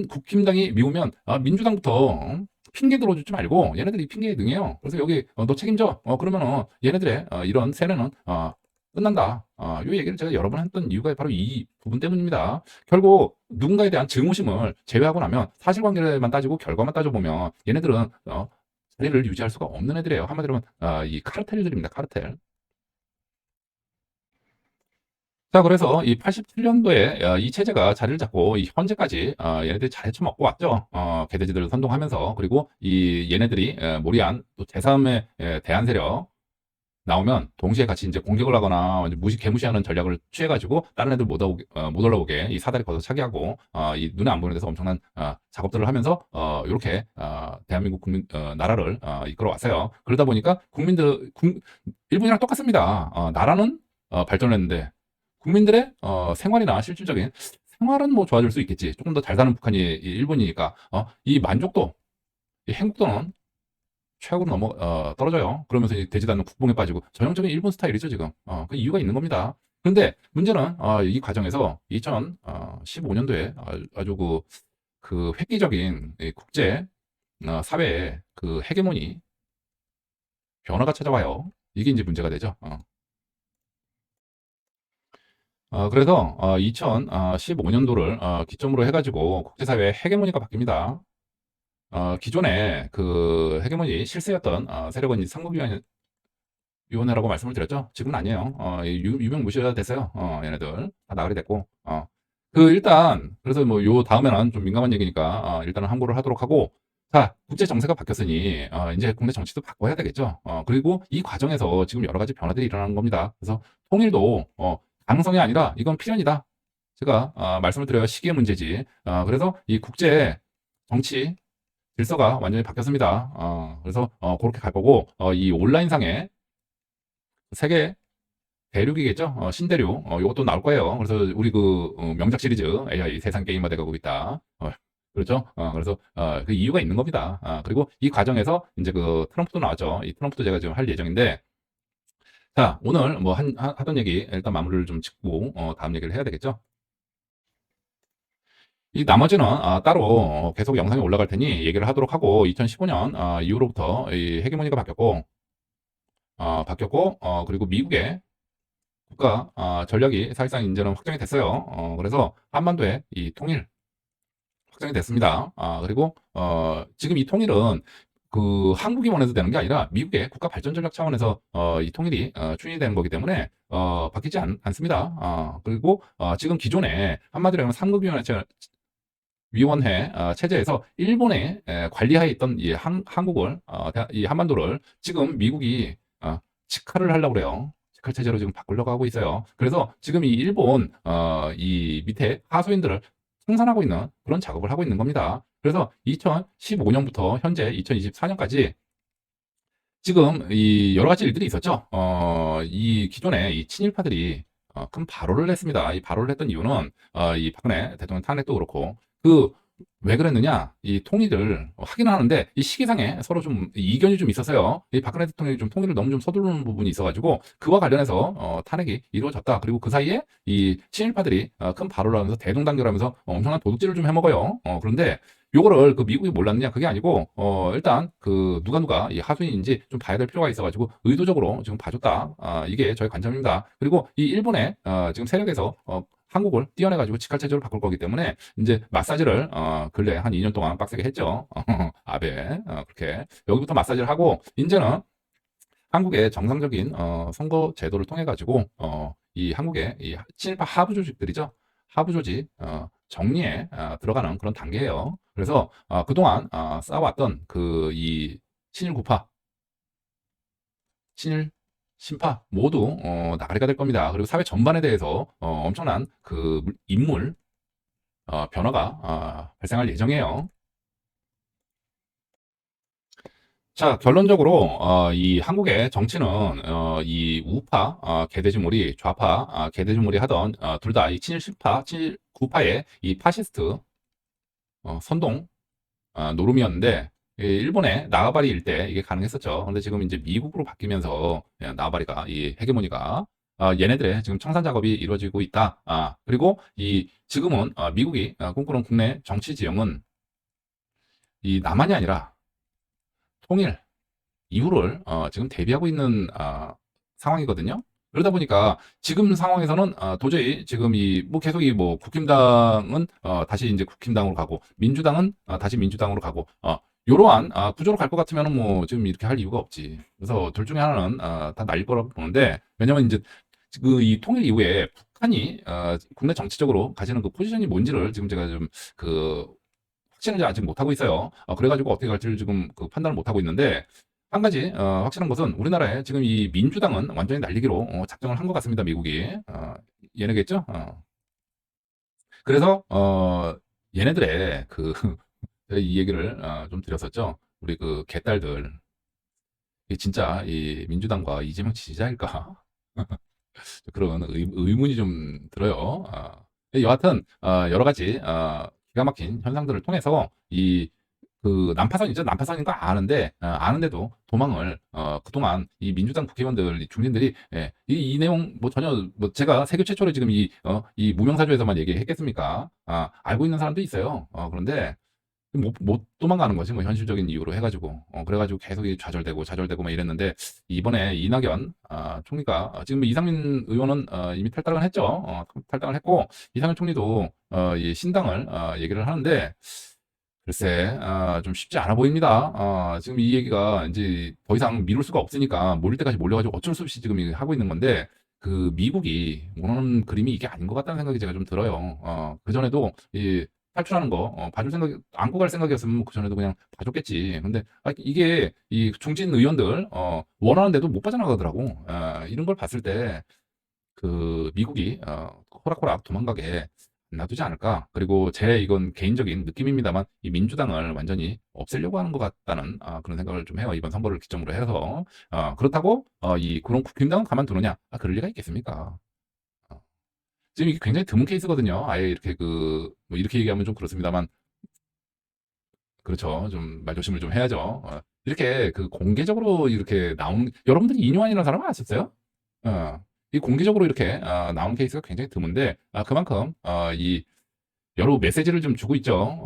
국힘당이 미우면 민주당부터 핑계 들어주지 말고 얘네들이 핑계에 능해요. 그래서 여기 너 책임져. 그러면은 얘네들의 이런 세뇌는 끝난다. 이 얘기를 제가 여러 번 했던 이유가 바로 이 부분 때문입니다. 결국 누군가에 대한 증오심을 제외하고 나면 사실관계만 따지고 결과만 따져보면 얘네들은 자리를 유지할 수가 없는 애들이에요. 한마디로 하면 이 카르텔들입니다. 카르텔. 자, 그래서 이 87년도에 이 체제가 자리를 잡고 이 현재까지 얘네들이 잘 헤쳐먹고 왔죠. 개돼지들을 선동하면서. 그리고 이 얘네들이 몰이한 또 제3의 대한 세력, 나오면 동시에 같이 이제 공격을 하거나 이제 개무시하는 전략을 취해가지고 다른 애들 못 올라오게 이 사다리 걷어 차게 하고 이 눈에 안 보이는 데서 엄청난 작업들을 하면서 이렇게 대한민국 나라를 이끌어 왔어요. 그러다 보니까 일본이랑 똑같습니다. 나라는 발전을 했는데 국민들의 생활이나 실질적인 생활은 뭐 좋아질 수 있겠지. 조금 더 잘 사는 북한이 일본이니까 이 만족도, 이 행복도는 최악으로 떨어져요. 그러면서 되지도 않는 국뽕에 빠지고 전형적인 일본 스타일이죠, 지금. 그 이유가 있는 겁니다. 그런데 문제는 이 과정에서 2015년도에 아주 그 획기적인 이 국제 사회의 그 헤게모니 변화가 찾아와요. 이게 이제 문제가 되죠. 그래서 2015년도를 기점으로 해가지고 국제사회의 헤게모니가 바뀝니다. 기존에 그 헤게모니 실세였던 세력은 삼국위원회라고 말씀을 드렸죠. 지금은 아니에요. 유명무실화 됐어요. 얘네들 다 나가리 됐고. 일단 그래서 뭐 요 다음에는 좀 민감한 얘기니까 일단은 함구를 하도록 하고. 자, 국제 정세가 바뀌었으니 이제 국내 정치도 바꿔야 되겠죠. 그리고 이 과정에서 지금 여러 가지 변화들이 일어나는 겁니다. 그래서 통일도 가능성이 아니라 이건 필연이다. 제가 말씀을 드려요. 시기의 문제지. 그래서 이 국제 정치 질서가 완전히 바뀌었습니다. 그래서 그렇게 갈 거고 이 온라인상에 세계 대륙이겠죠? 신대륙 이것도 나올 거예요. 그래서 우리 명작 시리즈 AI 세상 게임화 돼가고 있다. 그렇죠? 그래서 그 이유가 있는 겁니다. 그리고 이 과정에서 이제 그 트럼프도 나왔죠. 이 트럼프도 제가 지금 할 예정인데 자, 오늘 뭐 하던 얘기 일단 마무리를 좀 짓고 다음 얘기를 해야 되겠죠? 이 나머지는 따로 계속 영상이 올라갈 테니 얘기를 하도록 하고 2015년 이후로부터 이 헤게모니가 바뀌었고 그리고 미국의 국가 전략이 사실상 이제는 확정이 됐어요. 그래서 한반도의 이 통일 확정이 됐습니다. 그리고 지금 이 통일은 그 한국이 원해서 되는 게 아니라 미국의 국가 발전 전략 차원에서 이 통일이 추진이 되는 거기 때문에 바뀌지 않습니다. 그리고 지금 기존에 한마디로 하면 삼국위원회 체제에서 일본의 관리하에 있던 이 한국을 이 한반도를 지금 미국이 직할을 하려고 그래요. 직할 체제로 지금 바꾸려고 하고 있어요. 그래서 지금 이 일본 이 밑에 하수인들을 생산하고 있는 그런 작업을 하고 있는 겁니다. 그래서 2015년부터 현재 2024년까지 지금 이 여러 가지 일들이 있었죠. 이 기존에 이 친일파들이 큰 발언을 했습니다. 이 발언을 했던 이유는 이 박근혜 대통령 탄핵도 그렇고 왜 그랬느냐? 이 통일을 하긴 하는데 이 시기상에 서로 좀 이견이 좀 있었어요. 이 박근혜 대통령이 좀 통일을 너무 좀 서두르는 부분이 있어가지고 그와 관련해서 탄핵이 이루어졌다. 그리고 그 사이에 이 친일파들이 큰 발언을 하면서 대동단결하면서 엄청난 도둑질을 좀 해먹어요. 그런데 요거를 그 미국이 몰랐느냐? 그게 아니고 일단 그 누가 이 하수인인지 좀 봐야 될 필요가 있어가지고 의도적으로 지금 봐줬다. 이게 저희 관점입니다. 그리고 이 일본의 지금 세력에서 한국을 띄어내가지고 직할체제로 바꿀 거기 때문에 이제 마사지를 근래 한 2년 동안 빡세게 했죠. 아베 그렇게 여기부터 마사지를 하고 이제는 한국의 정상적인 선거 제도를 통해 가지고 이 한국의 이 친일파 하부 조직들이죠. 하부 조직 정리에 들어가는 그런 단계예요. 그래서 그동안 쌓아왔던 그 이 친일구파, 친일 신파 모두 나가리가 될 겁니다. 그리고 사회 전반에 대해서 엄청난 그 인물 변화가 발생할 예정이에요. 자, 결론적으로 이 한국의 정치는 이 우파 개돼지몰이 좌파 개돼지몰이 하던 둘 다 이 친일 신파, 친일 구파의 이 파시스트 선동 노름이었는데 일본의 나가바리 일대 이게 가능했었죠. 근데 지금 이제 미국으로 바뀌면서 나가바리가 이 헤게모니가 얘네들의 지금 청산 작업이 이루어지고 있다. 그리고 이 지금은 미국이 꿈꾸는 국내 정치 지형은 이 남한이 아니라 통일 이후를 지금 대비하고 있는 상황이거든요. 그러다 보니까 지금 상황에서는 도저히 지금 이 뭐 계속 이 뭐 국힘당은 다시 이제 국힘당으로 가고 민주당은 다시 민주당으로 가고 요러한 구조로 갈 것 같으면은 뭐 지금 이렇게 할 이유가 없지. 그래서 둘 중에 하나는 다 날릴 거라고 보는데 왜냐면 이제 그 이 통일 이후에 북한이 국내 정치적으로 가지는 그 포지션이 뭔지를 지금 제가 좀 그 확신을 아직 못 하고 있어요. 그래가지고 어떻게 갈지를 지금 그 판단을 못 하고 있는데 한 가지 확실한 것은 우리나라에 지금 이 민주당은 완전히 날리기로 작정을 한 것 같습니다. 미국이 얘네겠죠? 그래서 얘네들의 그 이 얘기를 좀 드렸었죠. 우리 그 개딸들 이게 진짜 이 민주당과 이재명 지지자일까? 그런 의문이 좀 들어요. 여하튼 여러 가지 기가 막힌 현상들을 통해서 이 그 난파선이죠. 난파선인 거 아는데 아는데도 도망을 그동안 이 민주당 국회의원들, 이 중진들이 이 내용 뭐 전혀 뭐 제가 세계 최초로 지금 이 무명사조에서만 얘기했겠습니까? 알고 있는 사람도 있어요. 그런데 못 도망가는 거지 뭐 현실적인 이유로 해가지고 그래가지고 계속 좌절되고 좌절되고 막 이랬는데 이번에 이낙연 총리가 지금 이상민 의원은 이미 탈당을 했죠. 탈당을 했고 이상민 총리도 이 신당을 얘기를 하는데 글쎄 좀 쉽지 않아 보입니다. 지금 이 얘기가 이제 더 이상 미룰 수가 없으니까 몰릴 때까지 몰려가지고 어쩔 수 없이 지금 하고 있는 건데 그 미국이 원하는 그림이 이게 아닌 것 같다는 생각이 제가 좀 들어요. 그전에도 이 탈출하는 거 봐줄 생각 안고 갈 생각이었으면 뭐 그전에도 그냥 봐줬겠지. 근데 이게 이 중진 의원들 원하는데도 못 빠져나가더라고. 이런 걸 봤을 때 그 미국이 호락호락 도망가게 놔두지 않을까. 그리고 제 이건 개인적인 느낌입니다만 이 민주당을 완전히 없애려고 하는 것 같다는 그런 생각을 좀 해요. 이번 선거를 기점으로 해서 그렇다고 이 그런 국힘당은 가만두느냐? 그럴 리가 있겠습니까? 어, 지금 이게 굉장히 드문 케이스거든요. 아예 이렇게 뭐 이렇게 얘기하면 좀 그렇습니다만 그렇죠. 좀 말조심을 좀 해야죠. 이렇게 그 공개적으로 이렇게 나온 여러분들이 이뇨한이라는 사람 아셨어요? 이 공개적으로 이렇게 나온 케이스가 굉장히 드문데 그만큼 이 여러 메시지를 좀 주고 있죠.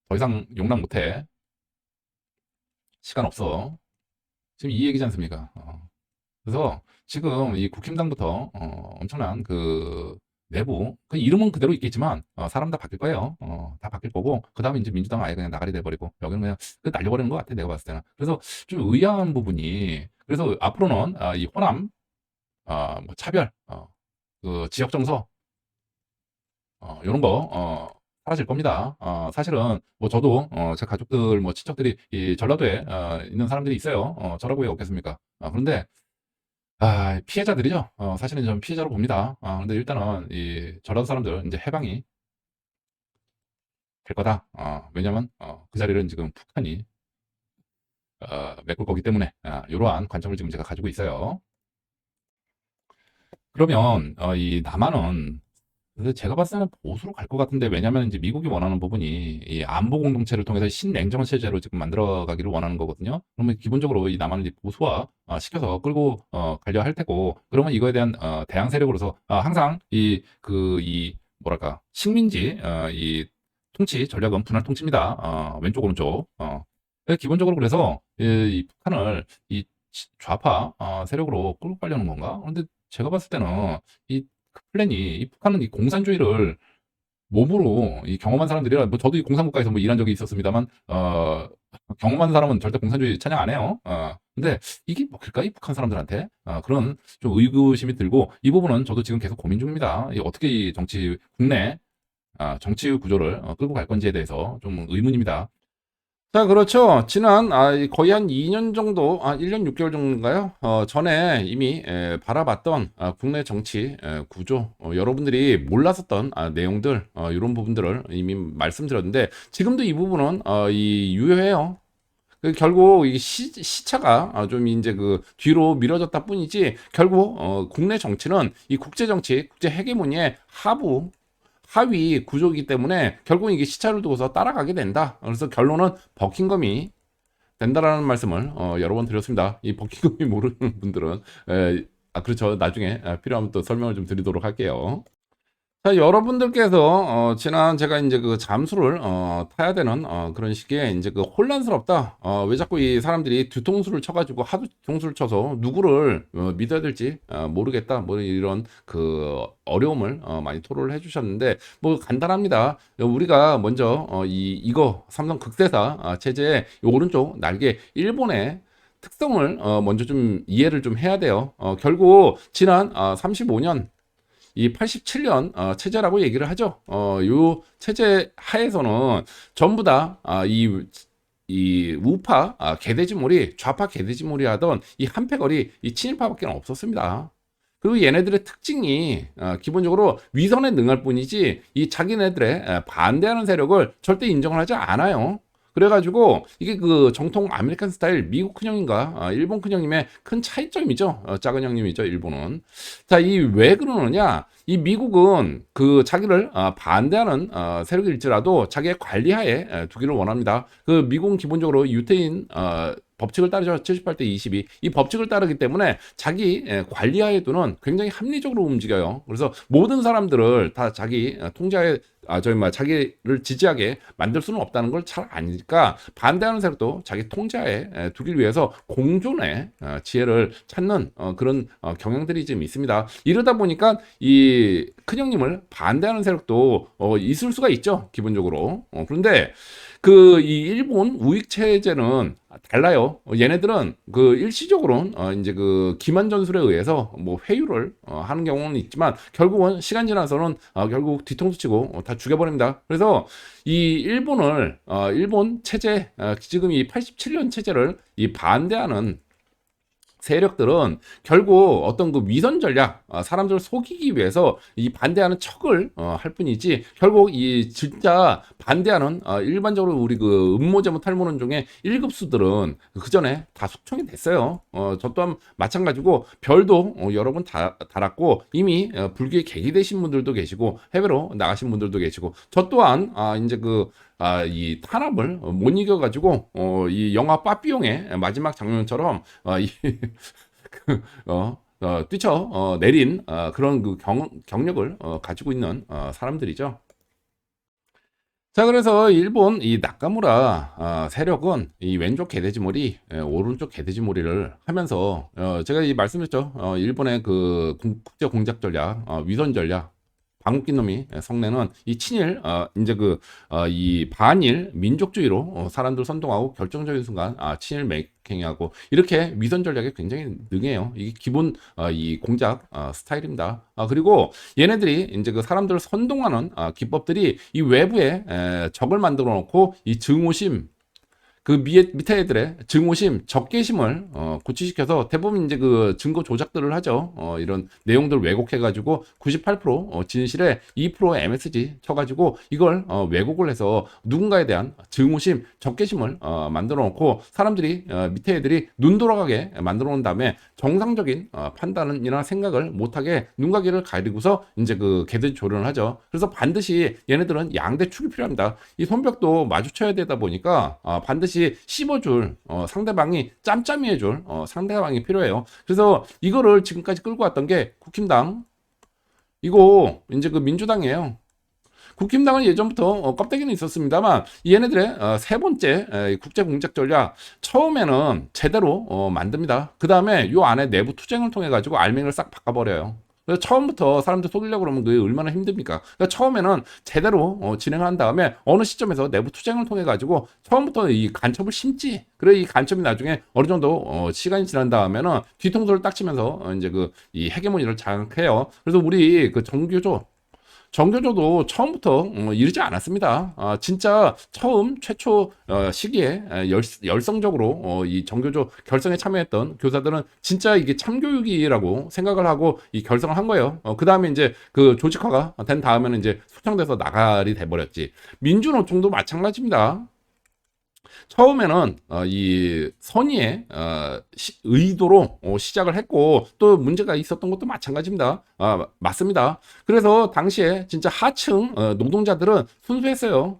더 이상 용납 못해. 시간 없어. 지금 이 얘기지 않습니까? 그래서 지금 이 국힘당부터 엄청난 그 내부 그 이름은 그대로 있겠지만 사람 다 바뀔 거예요. 다 바뀔 거고 그 다음에 이제 민주당 아예 그냥 나가리 돼버리고 여기는 그냥 날려버리는 것 같아 내가 봤을 때는. 그래서 좀 의아한 부분이 그래서 앞으로는 이 호남 뭐 차별 그 지역 정서 요런 거 사라질 겁니다. 사실은 뭐 저도 제 가족들 뭐 친척들이 이 전라도에 있는 사람들이 있어요. 저라고 왜 없겠습니까? 그런데 피해자들이죠. 사실은 좀 피해자로 봅니다. 근데 일단은 이 전라도 사람들 이제 해방이 될 거다. 왜냐면 그 자리를 지금 북한이 메꿀 거기 때문에 이러한 관점을 지금 제가 가지고 있어요. 그러면 이 남한은 그래서 제가 봤을 때는 보수로 갈 것 같은데 왜냐면 이제 미국이 원하는 부분이 이 안보 공동체를 통해서 신냉전 체제로 지금 만들어 가기를 원하는 거거든요. 그러면 기본적으로 이 남한을 이제 보수화 시켜서 끌고 가려 할 테고 그러면 이거에 대한 대항 세력으로서 항상 이 뭐랄까 식민지 이 통치 전략은 분할 통치입니다. 왼쪽 오른쪽. 기본적으로 그래서 이 북한을 이 좌파 세력으로 끌고 가려는 건가? 그런데 제가 봤을 때는 이 플랜이 이 북한은 이 공산주의를 몸으로 이 경험한 사람들이라 뭐 저도 이 공산국가에서 뭐 일한 적이 있었습니다만 경험한 사람은 절대 공산주의 찬양 안 해요. 근데 이게 먹힐까 이 북한 사람들한테 그런 좀 의구심이 들고 이 부분은 저도 지금 계속 고민 중입니다. 어떻게 이 정치 국내 정치 구조를 끌고 갈 건지에 대해서 좀 의문입니다. 자, 그렇죠. 지난 거의 한 2년 정도, 1년 6개월 정도인가요? 전에 이미 바라봤던 국내 정치 구조, 여러분들이 몰랐었던 내용들, 이런 부분들을 이미 말씀드렸는데 지금도 이 부분은 이 유효해요. 결국 이 시차가 좀 이제 그 뒤로 미뤄졌다 뿐이지 결국 국내 정치는 이 국제 정치, 국제 헤게모니의 하위 구조이기 때문에 결국 이게 시차를 두고서 따라가게 된다. 그래서 결론은 버킹엄이 된다라는 말씀을 여러 번 드렸습니다. 이 버킹엄이 모르는 분들은 그렇죠. 나중에 필요하면 또 설명을 좀 드리도록 할게요. 자, 여러분들께서 지난 제가 이제 그 잠수를 타야 되는 그런 시기에 이제 그 혼란스럽다. 왜 자꾸 이 사람들이 뒤통수를 쳐가지고 하도 뒤통수를 쳐서 누구를 믿어야 될지 모르겠다. 뭐 이런 그 어려움을 많이 토로를 해주셨는데 뭐 간단합니다. 우리가 먼저 이거 삼성 극세사 체제의 이 오른쪽 날개 일본의 특성을 먼저 좀 이해를 좀 해야 돼요. 결국 지난 35년 이 87년 체제라고 얘기를 하죠. 요 체제 하에서는 전부 다이 이 우파 개돼지몰이 좌파 개돼지몰이 하던 이 한패거리 이 친일파밖에 없었습니다. 그리고 얘네들의 특징이 기본적으로 위선에 능할 뿐이지 이 자기네들의 반대하는 세력을 절대 인정을 하지 않아요. 그래가지고 이게 그 정통 아메리칸 스타일 미국 큰형님과 일본 큰형님의 큰 차이점이죠. 작은 형님이죠, 일본은. 자, 이 왜 그러느냐? 이 미국은 그 자기를 반대하는 세력일지라도 자기의 관리하에 두기를 원합니다. 그 미국은 기본적으로 유태인 법칙을 따르죠. 78대 22. 이 법칙을 따르기 때문에 자기 관리하에 두는 굉장히 합리적으로 움직여요. 그래서 모든 사람들을 다 자기 통제하에 자기를 지지하게 만들 수는 없다는 걸 잘 아니까 반대하는 세력도 자기 통제하에 두기 위해서 공존의 지혜를 찾는 그런 경향들이 좀 있습니다. 이러다 보니까 이 큰형님을 반대하는 세력도 있을 수가 있죠. 기본적으로. 그런데 그 이 일본 우익 체제는 달라요. 얘네들은 그 일시적으로는 이제 그 기만 전술에 의해서 뭐 회유를 하는 경우는 있지만 결국은 시간 지나서는 결국 뒤통수 치고 다 죽여버립니다. 그래서 이 일본을 일본 체제 지금 이 87년 체제를 이 반대하는 세력들은 결국 어떤 그 위선 전략, 사람들을 속이기 위해서 이 반대하는 척을 할 뿐이지 결국 이 진짜 반대하는 일반적으로 우리 그 음모제모 탈모론 중에 1급수들은 그 전에 다 숙청이 됐어요. 저 또한 마찬가지고 별도 여러 번 달았고 이미 불교에 개기되신 분들도 계시고 해외로 나가신 분들도 계시고 저 또한 이제 이 탄압을 못 이겨가지고 이 영화 빠삐용의 마지막 장면처럼 뛰쳐 내린 그런 그 경력을 가지고 있는 사람들이죠. 자, 그래서 일본 이 나카무라 세력은 이 왼쪽 개돼지머리, 오른쪽 개돼지머리를 하면서 제가 이 말씀드렸죠. 일본의 그 국제 공작 전략, 위선 전략. 방귀낀 놈이 성내는 이 친일 이제 이 반일 민족주의로 사람들 선동하고 결정적인 순간 친일 맥행하고 이렇게 위선 전략에 굉장히 능해요. 이게 기본 이 공작 스타일입니다. 그리고 얘네들이 이제 그 사람들을 선동하는 기법들이 이 외부에 적을 만들어 놓고 이 증오심 그 밑에 애들의 증오심, 적개심을 고취시켜서 대부분 이제 그 증거 조작들을 하죠. 이런 내용들 왜곡해가지고 98% 진실에 2% MSG 쳐가지고 이걸 왜곡을 해서 누군가에 대한 증오심, 적개심을 만들어 놓고 사람들이 밑에 애들이 눈 돌아가게 만들어 놓은 다음에 정상적인 판단이나 생각을 못하게 눈과 귀를 가리고서 이제 그 개들 조련을 하죠. 그래서 반드시 얘네들은 양대축이 필요합니다. 이 손뼉도 마주쳐야 되다 보니까 반드시 씹어줄 상대방이 짬짬이 해줄 상대방이 필요해요. 그래서 이거를 지금까지 끌고 왔던 게 국힘당 이거 이제 그 민주당이에요. 국힘당은 예전부터 껍데기는 있었습니다만 얘네들의 세 번째 국제 공작 전략 처음에는 제대로 만듭니다. 그 다음에 요 안에 내부 투쟁을 통해 가지고 알맹이를 싹 바꿔버려요. 그래서 처음부터 사람들 속이려고 그러면 그게 얼마나 힘듭니까? 그러니까 처음에는 제대로 진행한 다음에 어느 시점에서 내부 투쟁을 통해 가지고 처음부터 이 간첩을 심지. 그래 이 간첩이 나중에 어느 정도 시간이 지난 다음에는 뒤통수를 딱 치면서 이제 이 헤게모니를 장악해요. 그래서 우리 그 정교조도 처음부터 이르지 않았습니다. 진짜 처음 최초 시기에 열성적으로 이 정교조 결성에 참여했던 교사들은 진짜 이게 참교육이라고 생각을 하고 이 결성을 한 거예요. 그 다음에 이제 그 조직화가 된 다음에는 이제 숙청돼서 나갈이 돼버렸지. 민주노총도 마찬가지입니다. 처음에는 이 선의의 의도로 시작을 했고 또 문제가 있었던 것도 마찬가지입니다. 맞습니다. 그래서 당시에 진짜 하층 노동자들은 순수했어요.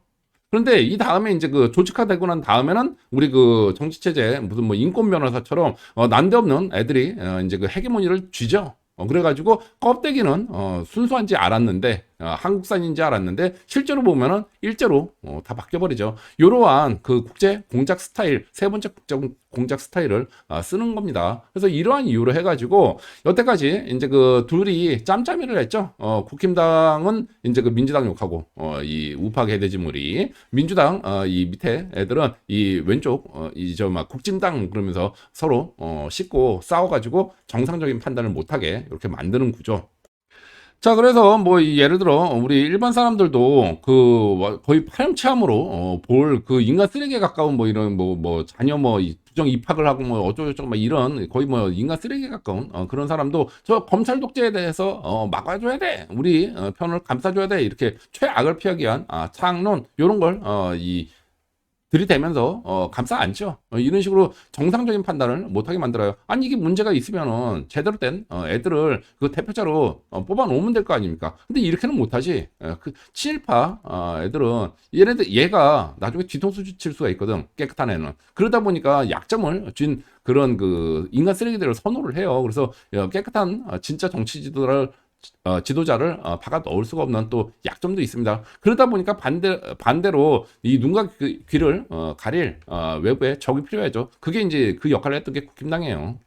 그런데 이 다음에 이제 그 조직화되고 난 다음에는 우리 그 정치체제 무슨 뭐 인권 변호사처럼 난데없는 애들이 이제 그 헤게모니를 쥐죠. 그래가지고 껍데기는 순수한지 알았는데 한국산인지 알았는데 실제로 보면은 일제로 다 바뀌어버리죠. 이러한 그 국제 공작 스타일 세 번째 국제 공작 스타일을 쓰는 겁니다. 그래서 이러한 이유로 해가지고 여태까지 이제 그 둘이 짬짬이를 했죠. 국힘당은 이제 그 민주당 욕하고 이 우파 개돼지물이 민주당 이 밑에 애들은 이 왼쪽 이 저 막 국진당 그러면서 서로 씻고 싸워가지고 정상적인 판단을 못하게 이렇게 만드는 구조. 자, 그래서 뭐 예를 들어 우리 일반 사람들도 그 거의 파렴치함으로 볼 그 인간 쓰레기에 가까운 뭐 이런 뭐 자녀 뭐 부정 입학을 하고 뭐 어쩌고저쩌고 막 이런 거의 뭐 인간 쓰레기에 가까운 그런 사람도 저 검찰 독재에 대해서 막아줘야 돼, 우리 편을 감싸줘야 돼, 이렇게 최악을 피하기 위한 창론 요런 걸이 들이대면서 감싸 안죠. 이런 식으로 정상적인 판단을 못하게 만들어요. 아니 이게 문제가 있으면은 제대로 된 애들을 그 대표자로 뽑아 놓으면 될 거 아닙니까? 근데 이렇게는 못하지. 그 친일파 애들은 얘가 나중에 뒤통수 칠 수가 있거든. 깨끗한 애는. 그러다 보니까 약점을 쥔 그런 그 인간 쓰레기들을 선호를 해요. 그래서 깨끗한 진짜 정치 지도자를 박아 넣을 수가 없는 또 약점도 있습니다. 그러다 보니까 반대로 이 눈과 귀를 가릴 외부의 적이 필요하죠. 그게 이제 그 역할을 했던 게 국힘당이에요.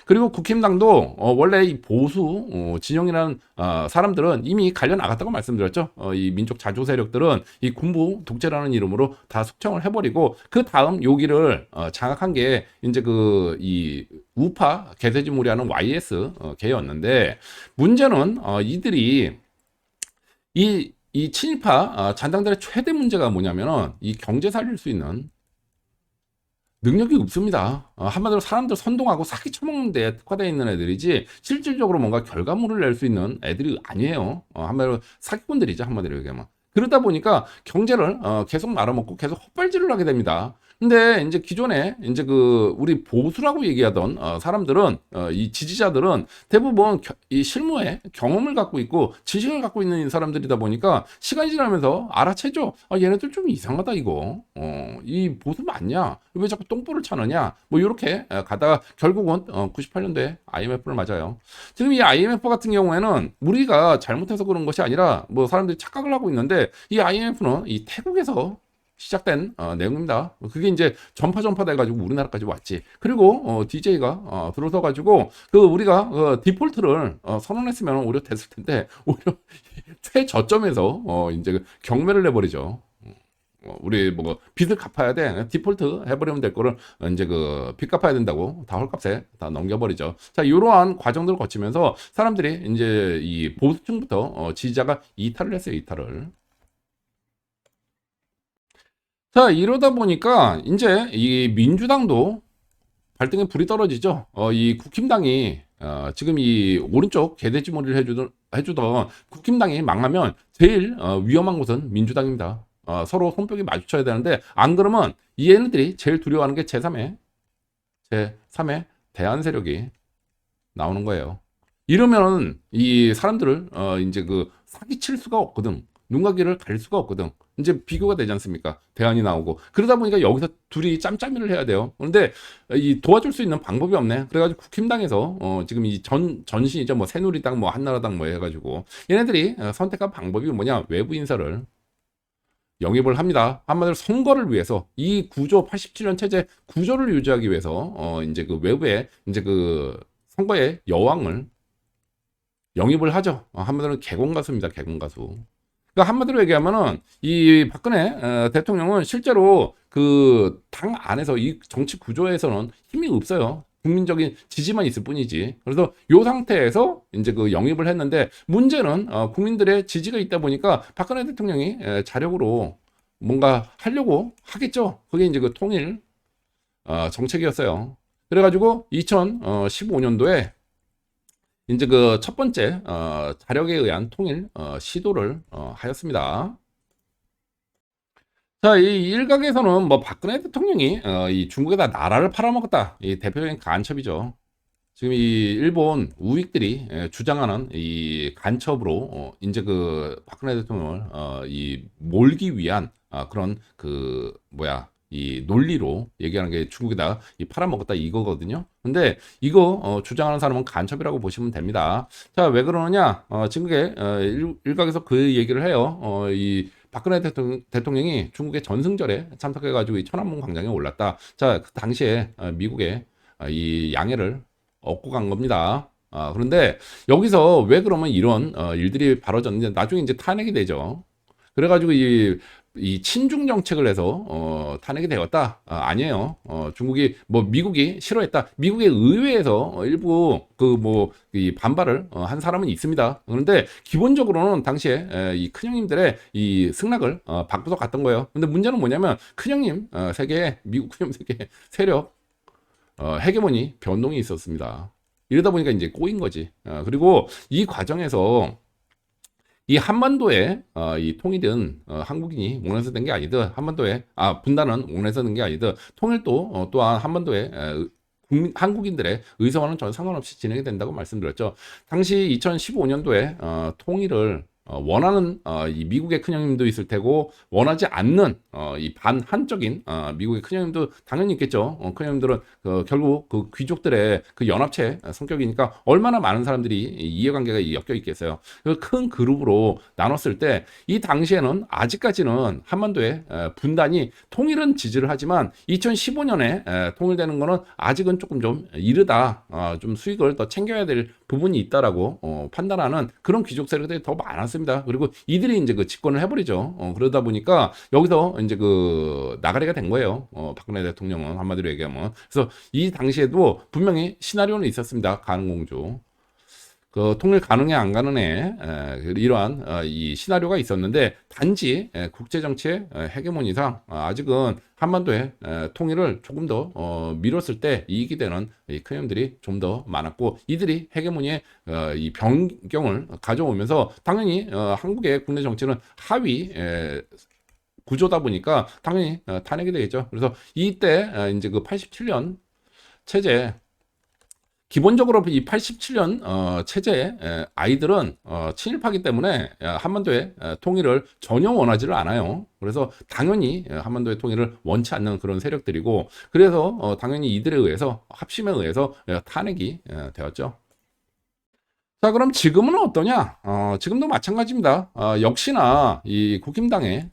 그리고 국힘당도 원래 이 보수 진영이라는 사람들은 이미 갈려 나갔다고 말씀드렸죠. 이 민족 자주 세력들은 이 군부 독재라는 이름으로 다 숙청을 해버리고 그 다음 요기를 장악한 게 이제 그 이 우파 개돼지무리하는 YS 개였는데, 문제는 이들이 이 친일파 잔당들의 최대 문제가 뭐냐면은 이 경제 살릴 수 있는 능력이 없습니다. 한마디로 사람들 선동하고 사기 쳐먹는 데 특화되어 있는 애들이지 실질적으로 뭔가 결과물을 낼 수 있는 애들이 아니에요. 한마디로 사기꾼들이죠. 한마디로 얘기하면. 그러다 보니까 경제를 계속 말아먹고 계속 헛발질을 하게 됩니다. 근데 이제 기존에 이제 그 우리 보수라고 얘기하던 사람들은 이 지지자들은 대부분 이 실무에 경험을 갖고 있고 지식을 갖고 있는 사람들이다 보니까 시간이 지나면서 알아채죠. 얘네들 좀 이상하다 이거. 이 보수 맞냐? 왜 자꾸 똥볼을 차느냐? 뭐 이렇게 가다가 결국은 98년도에 IMF를 맞아요. 지금 이 IMF 같은 경우에는 우리가 잘못해서 그런 것이 아니라 뭐 사람들이 착각을 하고 있는데, 이 IMF는 이 태국에서 시작된 내용입니다. 그게 이제 전파 돼가지고 우리나라까지 왔지. 그리고 DJ가 들어서 가지고 그 우리가 디폴트를 선언했으면 오히려 됐을 텐데, 오히려 최저점에서 이제 그 경매를 내버리죠. 우리 뭐 빚을 갚아야 돼, 디폴트 해버리면 될 거를 이제 그 빚 갚아야 된다고 다 헐값에 다 넘겨버리죠. 자, 이러한 과정들을 거치면서 사람들이 이제 이 보수층부터 지지자가 이탈을 했어요. 이탈을. 자, 이러다 보니까 이제 이 민주당도 발등에 불이 떨어지죠. 이 국힘당이 지금 이 오른쪽 개돼지머리를 해주던 국힘당이 망하면 제일 위험한 곳은 민주당입니다. 서로 손뼉이 마주쳐야 되는데, 안 그러면 이 얘네들이 제일 두려워하는 게 제3의 대안 세력이 나오는 거예요. 이러면 이 사람들을 이제 그 사기칠 수가 없거든. 눈과 귀를 가릴 수가 없거든. 이제 비교가 되지 않습니까? 대안이 나오고. 그러다 보니까 여기서 둘이 짬짬이를 해야 돼요. 그런데 이 도와줄 수 있는 방법이 없네. 그래가지고 국힘당에서 지금 이 전신이죠. 뭐 새누리당, 뭐 한나라당 뭐 해가지고 얘네들이 선택한 방법이 뭐냐? 외부 인사를 영입을 합니다. 한마디로 선거를 위해서, 이 구조 87년 체제 구조를 유지하기 위해서 이제 그 외부에 이제 그 선거의 여왕을 영입을 하죠. 한마디로 개공가수입니다. 개공가수. 그러니까 한마디로 얘기하면은 이 박근혜 대통령은 실제로 그 당 안에서 이 정치 구조에서는 힘이 없어요. 국민적인 지지만 있을 뿐이지. 그래서 요 상태에서 이제 그 영입을 했는데, 문제는 국민들의 지지가 있다 보니까 박근혜 대통령이 자력으로 뭔가 하려고 하겠죠. 그게 이제 그 통일 정책이었어요. 그래가지고 2015년도에 이제 그 첫 번째 자력에 의한 통일 시도를 하였습니다. 자, 이 일각에서는 뭐 박근혜 대통령이 이 중국에다 나라를 팔아먹었다, 이 대표적인 간첩이죠. 지금 이 일본 우익들이 주장하는 이 간첩으로 이제 그 박근혜 대통령을 이 몰기 위한 그런 그 뭐야 이 논리로 얘기하는 게 중국에다 이 팔아먹었다 이거거든요. 근데 이거 주장하는 사람은 간첩이라고 보시면 됩니다. 자, 왜 그러느냐? 중국의 일각에서 그 얘기를 해요. 이 박근혜 대통령이 중국의 전승절에 참석해가지고 이 천안문 광장에 올랐다. 자, 그 당시에 미국의 이 양해를 얻고 간 겁니다. 그런데 여기서 왜 그러면 이런 일들이 벌어졌는지 나중에 이제 탄핵이 되죠. 그래가지고 이 친중 정책을 해서 탄핵이 되었다? 아니에요. 중국이 뭐 미국이 싫어했다. 미국의 의회에서 일부 그 뭐 이 반발을 한 사람은 있습니다. 그런데 기본적으로는 당시에 이 큰형님들의 이 승낙을 받고서 갔던 거예요. 근데 문제는 뭐냐면 큰형님 세계 미국 큰형 세계 세력 헤게모니 변동이 있었습니다. 이러다 보니까 이제 꼬인 거지. 그리고 이 과정에서 이 한반도에 이 통일은 한국인이 원해서 된 게 아니듯 한반도에 분단은 원해서 된 게 아니듯 통일도 또한 한반도에 한국인들의 의사와는 전혀 상관없이 진행이 된다고 말씀드렸죠. 당시 2015년도에 통일을 원하는 이 미국의 큰형님도 있을 테고 원하지 않는 이 반한적인 미국의 큰형님도 당연히 있겠죠. 큰형님들은 결국 그 귀족들의 그 연합체 성격이니까 얼마나 많은 사람들이 이 이해관계가 엮여 있겠어요. 그 큰 그룹으로 나눴을 때 이 당시에는 아직까지는 한반도의 분단이 통일은 지지를 하지만 2015년에 통일되는 거는 아직은 조금 좀 이르다. 좀 수익을 더 챙겨야 될 부분이 있다라고 판단하는 그런 귀족 세력들이 더 많았습니다. 그리고 이들이 이제 그 집권을 해버리죠. 그러다 보니까 여기서 이제 그 나가리가 된 거예요. 박근혜 대통령은 한마디로 얘기하면. 그래서 이 당시에도 분명히 시나리오는 있었습니다. 가능공주. 그 통일 가능해 안 가능해 이러한 이 시나리오가 있었는데 단지 국제 정치의 헤게모니상 아직은 한반도의 통일을 조금 더 미뤘을 때 이익이 되는 이 큰형들이 좀 더 많았고 이들이 헤게모니의 이 변경을 가져오면서 당연히 한국의 국내 정치는 하위 구조다 보니까 당연히 탄핵이 되겠죠. 그래서 이때 이제 그 87년 체제 기본적으로 이 87년 체제의 아이들은 친일파기 때문에 한반도의 통일을 전혀 원하지를 않아요. 그래서 당연히 한반도의 통일을 원치 않는 그런 세력들이고 그래서 당연히 이들에 의해서 합심에 의해서 탄핵이 되었죠. 자, 그럼 지금은 어떠냐? 지금도 마찬가지입니다. 역시나 이 국힘당의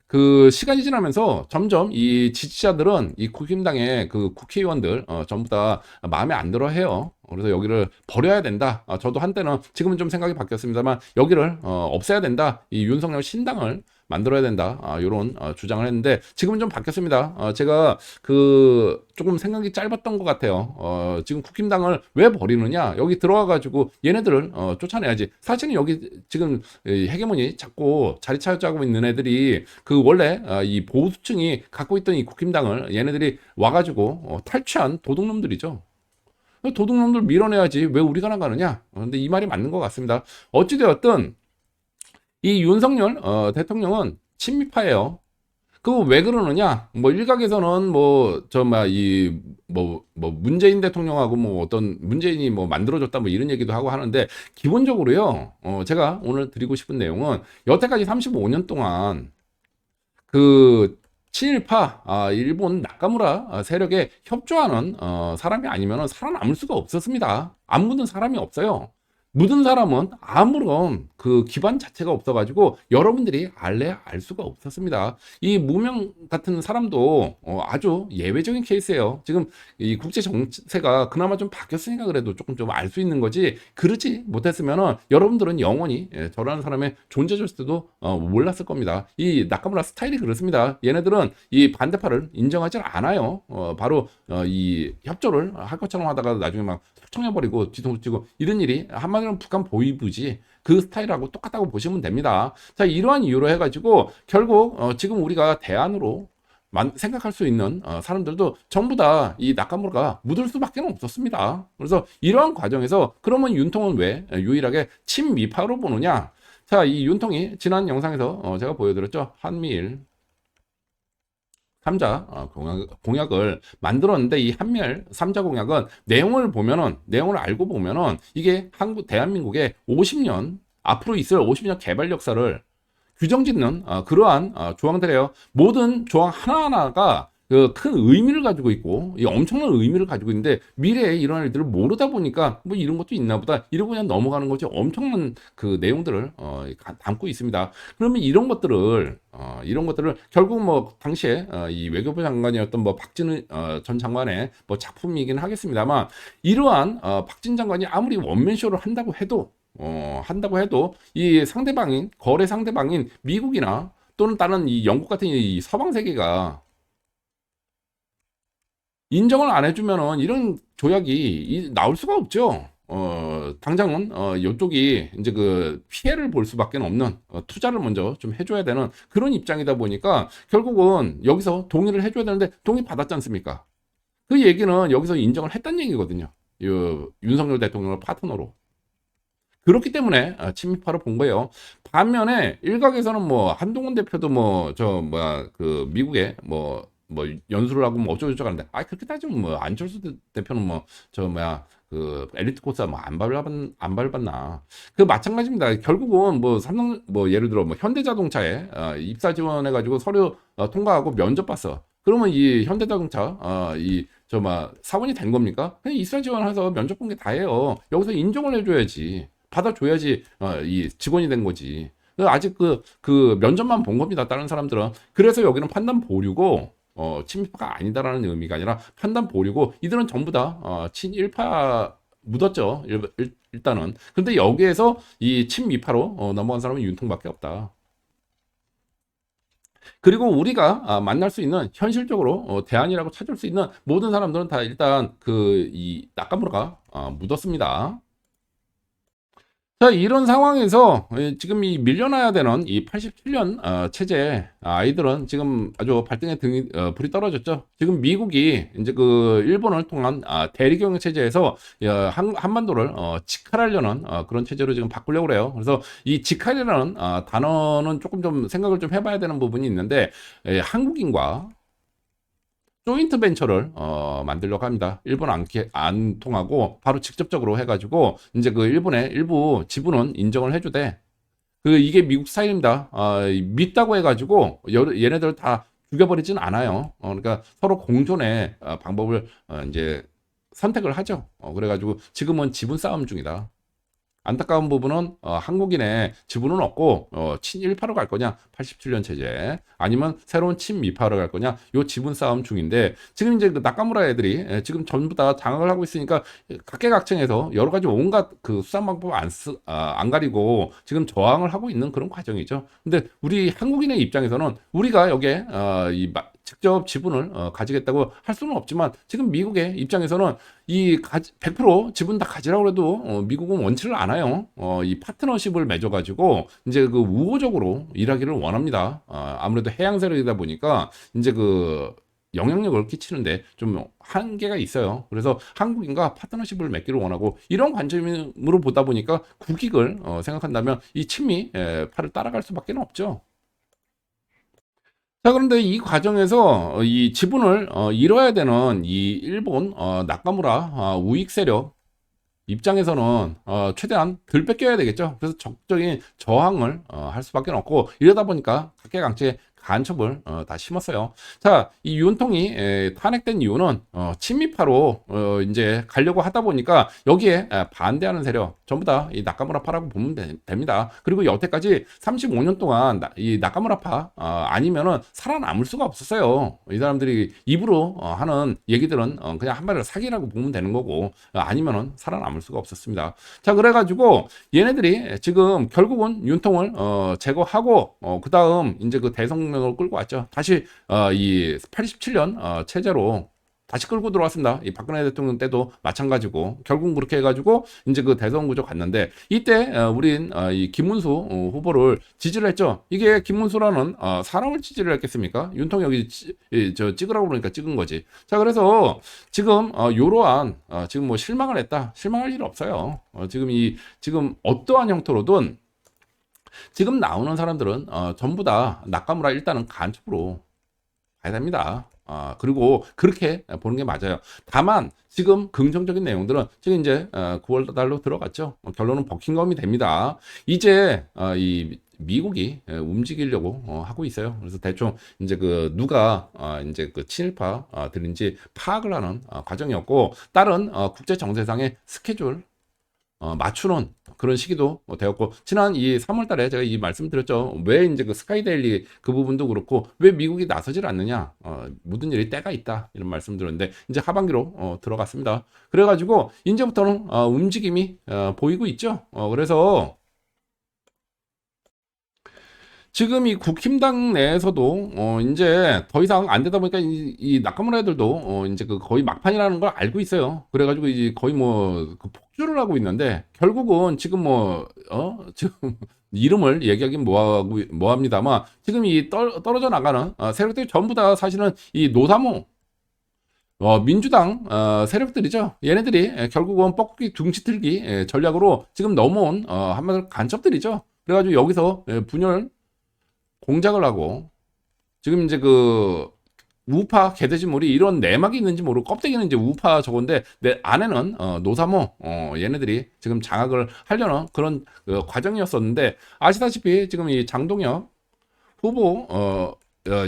그 시간이 지나면서 점점 이 지지자들은 이 국힘당의 그 국회의원들 전부 다 마음에 안 들어 해요. 그래서 여기를 버려야 된다. 저도 한때는 지금은 좀 생각이 바뀌었습니다만 여기를 없애야 된다. 이 윤석열 신당을 만들어야 된다. 이런 주장을 했는데 지금은 좀 바뀌었습니다. 제가 그 조금 생각이 짧았던 것 같아요. 지금 국힘당을 왜 버리느냐? 여기 들어와 가지고 얘네들을 쫓아내야지. 사실은 여기 지금 헤게모니 자꾸 자리 차지하고 있는 애들이 그 원래 이 보수층이 갖고 있던 이 국힘당을 얘네들이 와가지고 탈취한 도둑놈들이죠. 도둑놈들 밀어내야지 왜 우리가 나가느냐? 근데 이 말이 맞는 것 같습니다. 어찌되었든 이 윤석열 대통령은 친미파예요. 그거 왜 그러느냐? 뭐 일각에서는 뭐 문재인 대통령하고 뭐 어떤 문재인이 뭐 만들어줬다 뭐 이런 얘기도 하고 하는데 기본적으로요. 제가 오늘 드리고 싶은 내용은 여태까지 35년 동안 그 친일파 일본 나카무라 세력에 협조하는 사람이 아니면 살아남을 수가 없었습니다. 안 묻은 사람이 없어요. 묻은 사람은 아무런 그 기반 자체가 없어가지고 여러분들이 알래야 알 수가 없었습니다. 이 무명 같은 사람도 아주 예외적인 케이스예요. 지금 이 국제 정세가 그나마 좀 바뀌었으니까 그래도 조금 좀 알 수 있는 거지. 그러지 못했으면은 여러분들은 영원히 저라는 사람의 존재조차도 몰랐을 겁니다. 이 나카무라 스타일이 그렇습니다. 얘네들은 이 반대파를 인정하지 않아요. 바로 이 협조를 할 것처럼 하다가 나중에 막 숙청해버리고 뒤통수 치고 이런 일이 한마디로 북한 보위부지 그 스타일하고 똑같다고 보시면 됩니다. 자, 이러한 이유로 해가지고 결국 지금 우리가 대안으로 생각할 수 있는 사람들도 전부 다 이 나카무라가 묻을 수밖에 없었습니다. 그래서 이러한 과정에서 그러면 윤통은 왜 유일하게 친미파로 보느냐? 자, 이 윤통이 지난 영상에서 제가 보여드렸죠. 한미일 3자 공약을 만들었는데 이 한미일 3자 공약은 내용을 알고 보면은 이게 대한민국의 50년 앞으로 있을 50년 개발 역사를 규정짓는 그러한 조항들이에요. 모든 조항 하나하나가 그 큰 의미를 가지고 있고 이 엄청난 의미를 가지고 있는데 미래에 이런 일들을 모르다 보니까 뭐 이런 것도 있나 보다 이러고 그냥 넘어가는 거지 엄청난 그 내용들을 담고 있습니다. 그러면 이런 것들을 결국 뭐 당시에 이 외교부 장관이었던 뭐 박진우 전 장관의 뭐 작품이긴 하겠습니다만 이러한 박진 장관이 아무리 원맨쇼를 한다고 해도 이 거래 상대방인 미국이나 또는 다른 이 영국 같은 이 서방 세계가 인정을 안 해주면은 이런 조약이 나올 수가 없죠. 당장은 이쪽이 이제 그 피해를 볼 수밖에 없는 투자를 먼저 좀 해줘야 되는 그런 입장이다 보니까 결국은 여기서 동의를 해줘야 되는데 동의 받았지 않습니까? 그 얘기는 여기서 인정을 했다는 얘기거든요. 윤석열 대통령을 파트너로. 그렇기 때문에 친미파로 본 거예요. 반면에 일각에서는 뭐 한동훈 대표도 뭐 저 뭐야 그 미국에 뭐 연수를 하고 뭐 어쩌고저쩌고 하는데 그렇게 따지면 뭐 안철수 대표는 뭐 저 뭐야 그 엘리트 코스 뭐안 밟았나 그 마찬가지입니다. 결국은 뭐 삼성 뭐 예를 들어 뭐 현대자동차에 입사 지원해 가지고 서류 통과하고 면접 봤어. 그러면 이 현대자동차 이 저 막 사원이 된 겁니까? 그냥 입사 지원해서 면접 본 게 다예요. 여기서 인정을 해줘야지. 받아줘야지 이 직원이 된 거지. 아직 그 면접만 본 겁니다. 다른 사람들은. 그래서 여기는 판단 보류고 친미파가 아니다라는 의미가 아니라 판단 보류고 이들은 전부 다 친일파 묻었죠. 일단은. 근데 여기에서 이 친미파로 넘어간 사람은 윤통밖에 없다. 그리고 우리가 만날 수 있는 현실적으로 대안이라고 찾을 수 있는 모든 사람들은 다 일단 그 이 낙가무라가 묻었습니다. 자, 이런 상황에서 지금 이 밀려나야 되는 이 87년 체제 아이들은 지금 아주 발등에 불이 떨어졌죠. 지금 미국이 이제 그 일본을 통한 대리경 체제에서 한반도를 직할하려는 그런 체제로 지금 바꾸려고 그래요. 그래서 이 직할이라는 단어는 조금 좀 생각을 좀 해봐야 되는 부분이 있는데 한국인과 조인트 벤처를 만들려고 합니다. 일본 안 통하고 바로 직접적으로 해가지고 이제 그 일본의 일부 지분은 인정을 해주되 이게 미국 스타일입니다. 믿다고 해가지고 얘네들 다 죽여버리진 않아요. 그러니까 서로 공존의 방법을 이제 선택을 하죠. 그래가지고 지금은 지분 싸움 중이다. 안타까운 부분은 한국인의 지분은 없고 친일파로 갈 거냐 87년 체제 아니면 새로운 친미파로 갈 거냐 요 지분 싸움 중인데 지금 이제 그 나카무라 애들이 지금 전부 다 장악을 하고 있으니까 각계각층에서 여러 가지 온갖 그 수단 방법 안 가리고 지금 저항을 하고 있는 그런 과정이죠. 근데 우리 한국인의 입장에서는 우리가 여기에 직접 지분을 가지겠다고 할 수는 없지만 지금 미국의 입장에서는 100% 지분 다 가지라고 해도 미국은 원치를 않아요. 이 파트너십을 맺어가지고 이제 그 우호적으로 일하기를 원합니다. 아무래도 해양 세력이다 보니까 이제 그 영향력을 끼치는데 좀 한계가 있어요. 그래서 한국인과 파트너십을 맺기를 원하고 이런 관점으로 보다 보니까 국익을 생각한다면 이 친미파를 따라갈 수밖에 없죠. 자, 그런데 이 과정에서 이 지분을 잃어야 되는 이 일본 나카무라 우익 세력 입장에서는 최대한 덜 뺏겨야 되겠죠. 그래서 적극적인 저항을 할 수밖에 없고 이러다 보니까 각계각층에 간첩을 다 심었어요. 자, 이 윤통이 탄핵된 이유는 친미파로 이제 가려고 하다 보니까 여기에 반대하는 세력 전부 다 이 나카무라파라고 보면 됩니다. 그리고 여태까지 35년 동안 이 나카무라파 아니면은 살아남을 수가 없었어요. 이 사람들이 입으로 하는 얘기들은 그냥 한마디로 사기라고 보면 되는 거고 아니면은 살아남을 수가 없었습니다. 자, 그래가지고 얘네들이 지금 결국은 윤통을 제거하고 그 다음 이제 그 대성령을 끌고 왔죠. 다시 이 87년 체제로 다시 끌고 들어왔습니다. 이 박근혜 대통령 때도 마찬가지고 결국 그렇게 해가지고 이제 그 대선 구조 갔는데 이때 우린 이 김문수 후보를 지지를 했죠. 이게 김문수라는 사람을 지지를 했겠습니까? 윤통 여기 저 찍으라고 그러니까 찍은 거지. 자, 그래서 지금 요러한 지금 뭐 실망을 했다. 실망할 일 없어요. 지금 어떠한 형태로든 지금 나오는 사람들은 전부 다 나카무라 일단은 간첩으로 가야 됩니다. 그리고 그렇게 보는 게 맞아요. 다만 지금 긍정적인 내용들은 지금 이제 9월 달로 들어갔죠. 결론은 버킹엄이 됩니다. 이제 이 미국이 움직이려고 하고 있어요. 그래서 대충 이제 그 누가 이제 그 친일파들인지 파악을 하는 과정이었고 다른 국제 정세상의 스케줄 맞추는 그런 시기도 되었고 지난 이 3월 달에 제가 이 말씀드렸죠. 왜 이제 그 스카이데일리 그 부분도 그렇고 왜 미국이 나서질 않느냐 모든 일이 때가 있다 이런 말씀드렸는데 이제 하반기로 들어갔습니다. 그래가지고 이제부터는 움직임이 보이고 있죠. 그래서 지금 이 국힘당 내에서도 이제 더 이상 안 되다 보니까 이 나카무라 애들도 이제 그 거의 막판이라는 걸 알고 있어요. 그래가지고 이제 거의 뭐 그 폭주를 하고 있는데 결국은 지금 뭐 지금 이름을 얘기하긴 뭐합니다만 지금 이 떨어져 나가는 세력들이 전부 다 사실은 이 노사모 민주당 세력들이죠. 얘네들이 결국은 뻐꾸기 둥치틀기 전략으로 지금 넘어온 한마디로 간첩들이죠. 그래가지고 여기서 분열 공작을 하고 지금 이제 그 우파 개돼지물이 이런 내막이 있는지 모르고 껍데기는 이제 우파 저건데 내 안에는 노사모 얘네들이 지금 장악을 하려는 그런 과정이었었는데 아시다시피 지금 이 장동혁 후보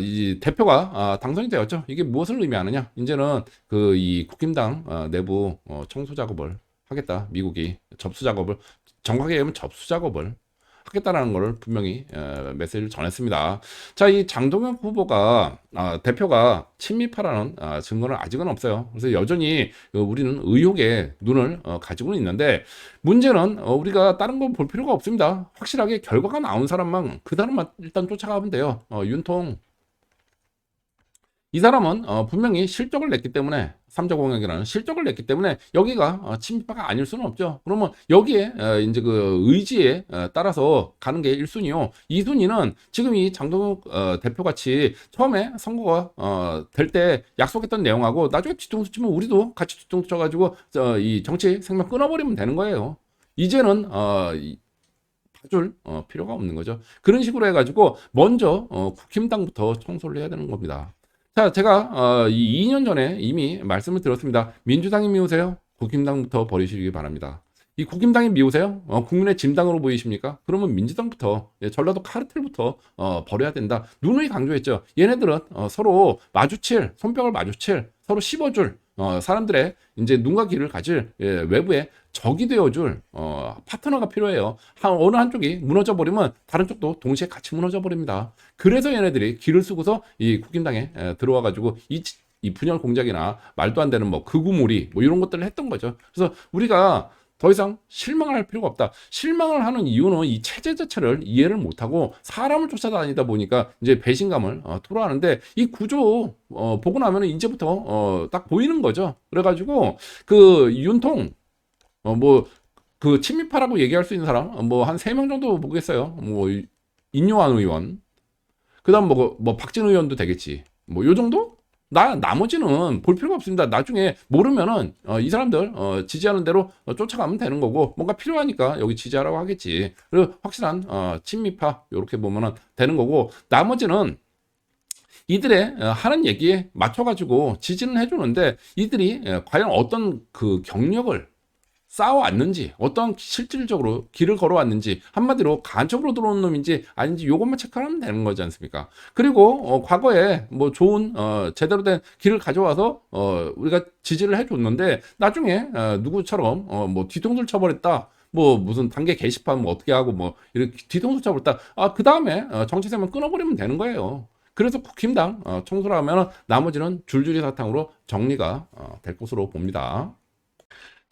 이 대표가 당선이 되었죠. 이게 무엇을 의미하느냐? 이제는 그 이 국힘당 내부 청소 작업을 하겠다. 미국이 접수 작업을 정확하게 얘기하면 접수 작업을 하겠다라는 것을 분명히 메시지를 전했습니다. 자, 이 장동혁 후보가 대표가 친미파라는 증거는 아직은 없어요. 그래서 여전히 우리는 의혹의 눈을 가지고는 있는데 문제는 우리가 다른 건 볼 필요가 없습니다. 확실하게 결과가 나온 사람만 그 사람만 일단 쫓아가면 돼요. 윤통 이 사람은 분명히 실적을 냈기 때문에 삼자공약이라는 실적을 냈기 때문에 여기가 친미파가 아닐 수는 없죠. 그러면 여기에 이제 그 의지에 따라서 가는 게 1순위요. 2순위는 지금 이 장동욱 대표같이 처음에 선거가 될 때 약속했던 내용하고 나중에 뒤통수 치면 우리도 같이 뒤통수 쳐가지고 이 정치 생명 끊어버리면 되는 거예요. 이제는 봐줄 필요가 없는 거죠. 그런 식으로 해가지고 먼저 국힘당부터 청소를 해야 되는 겁니다. 자, 제가 이 2년 전에 이미 말씀을 드렸습니다. 민주당이 미우세요? 국힘당부터 버리시기 바랍니다. 이 국힘당이 미우세요? 국민의 짐당으로 보이십니까? 그러면 민주당부터 전라도 카르텔부터 버려야 된다. 누누이 강조했죠. 얘네들은 서로 마주칠 손뼉을 마주칠 서로 씹어줄 사람들의 이제 눈과 귀를 가질 외부의 적이 되어줄 파트너가 필요해요. 어느 한쪽이 무너져 버리면 다른 쪽도 동시에 같이 무너져 버립니다. 그래서 얘네들이 길을 쓰고서 이 국힘당에 들어와 가지고 이 분열 공작이나 말도 안 되는 뭐 극우몰이 뭐 이런 것들을 했던 거죠. 그래서 우리가 더 이상 실망을 할 필요가 없다. 실망을 하는 이유는 이 체제 자체를 이해를 못하고 사람을 쫓아다니다 보니까 이제 배신감을 토로하는데 이 구조 보고 나면은 이제부터 딱 보이는 거죠. 그래가지고 그 윤통 뭐 그 친미파라고 얘기할 수 있는 사람 뭐 한 3명 정도 보겠어요. 뭐 인요한 의원 그다음 뭐 박진 의원도 되겠지. 뭐 요 정도? 나머지는 볼 필요가 없습니다. 나중에 모르면은 이 사람들 지지하는 대로 쫓아가면 되는 거고 뭔가 필요하니까 여기 지지하라고 하겠지. 그리고 확실한 친미파 이렇게 보면은 되는 거고 나머지는 이들의 하는 얘기에 맞춰가지고 지지는 해주는데 이들이 과연 어떤 그 경력을 쌓아왔는지 어떤 실질적으로 길을 걸어왔는지 한마디로 간첩으로 들어온 놈인지 아닌지 요것만 체크하면 되는 거지 않습니까? 그리고 과거에 뭐 좋은 제대로 된 길을 가져와서 우리가 지지를 해줬는데 나중에 누구처럼 뭐 뒤통수를 쳐버렸다. 뭐 무슨 단계 게시판 뭐 어떻게 하고 뭐 이렇게 뒤통수 쳐버렸다. 그 다음에 정치생명 끊어버리면 되는 거예요. 그래서 국힘당 청소를 하면 나머지는 줄줄이 사탕으로 정리가 될 것으로 봅니다.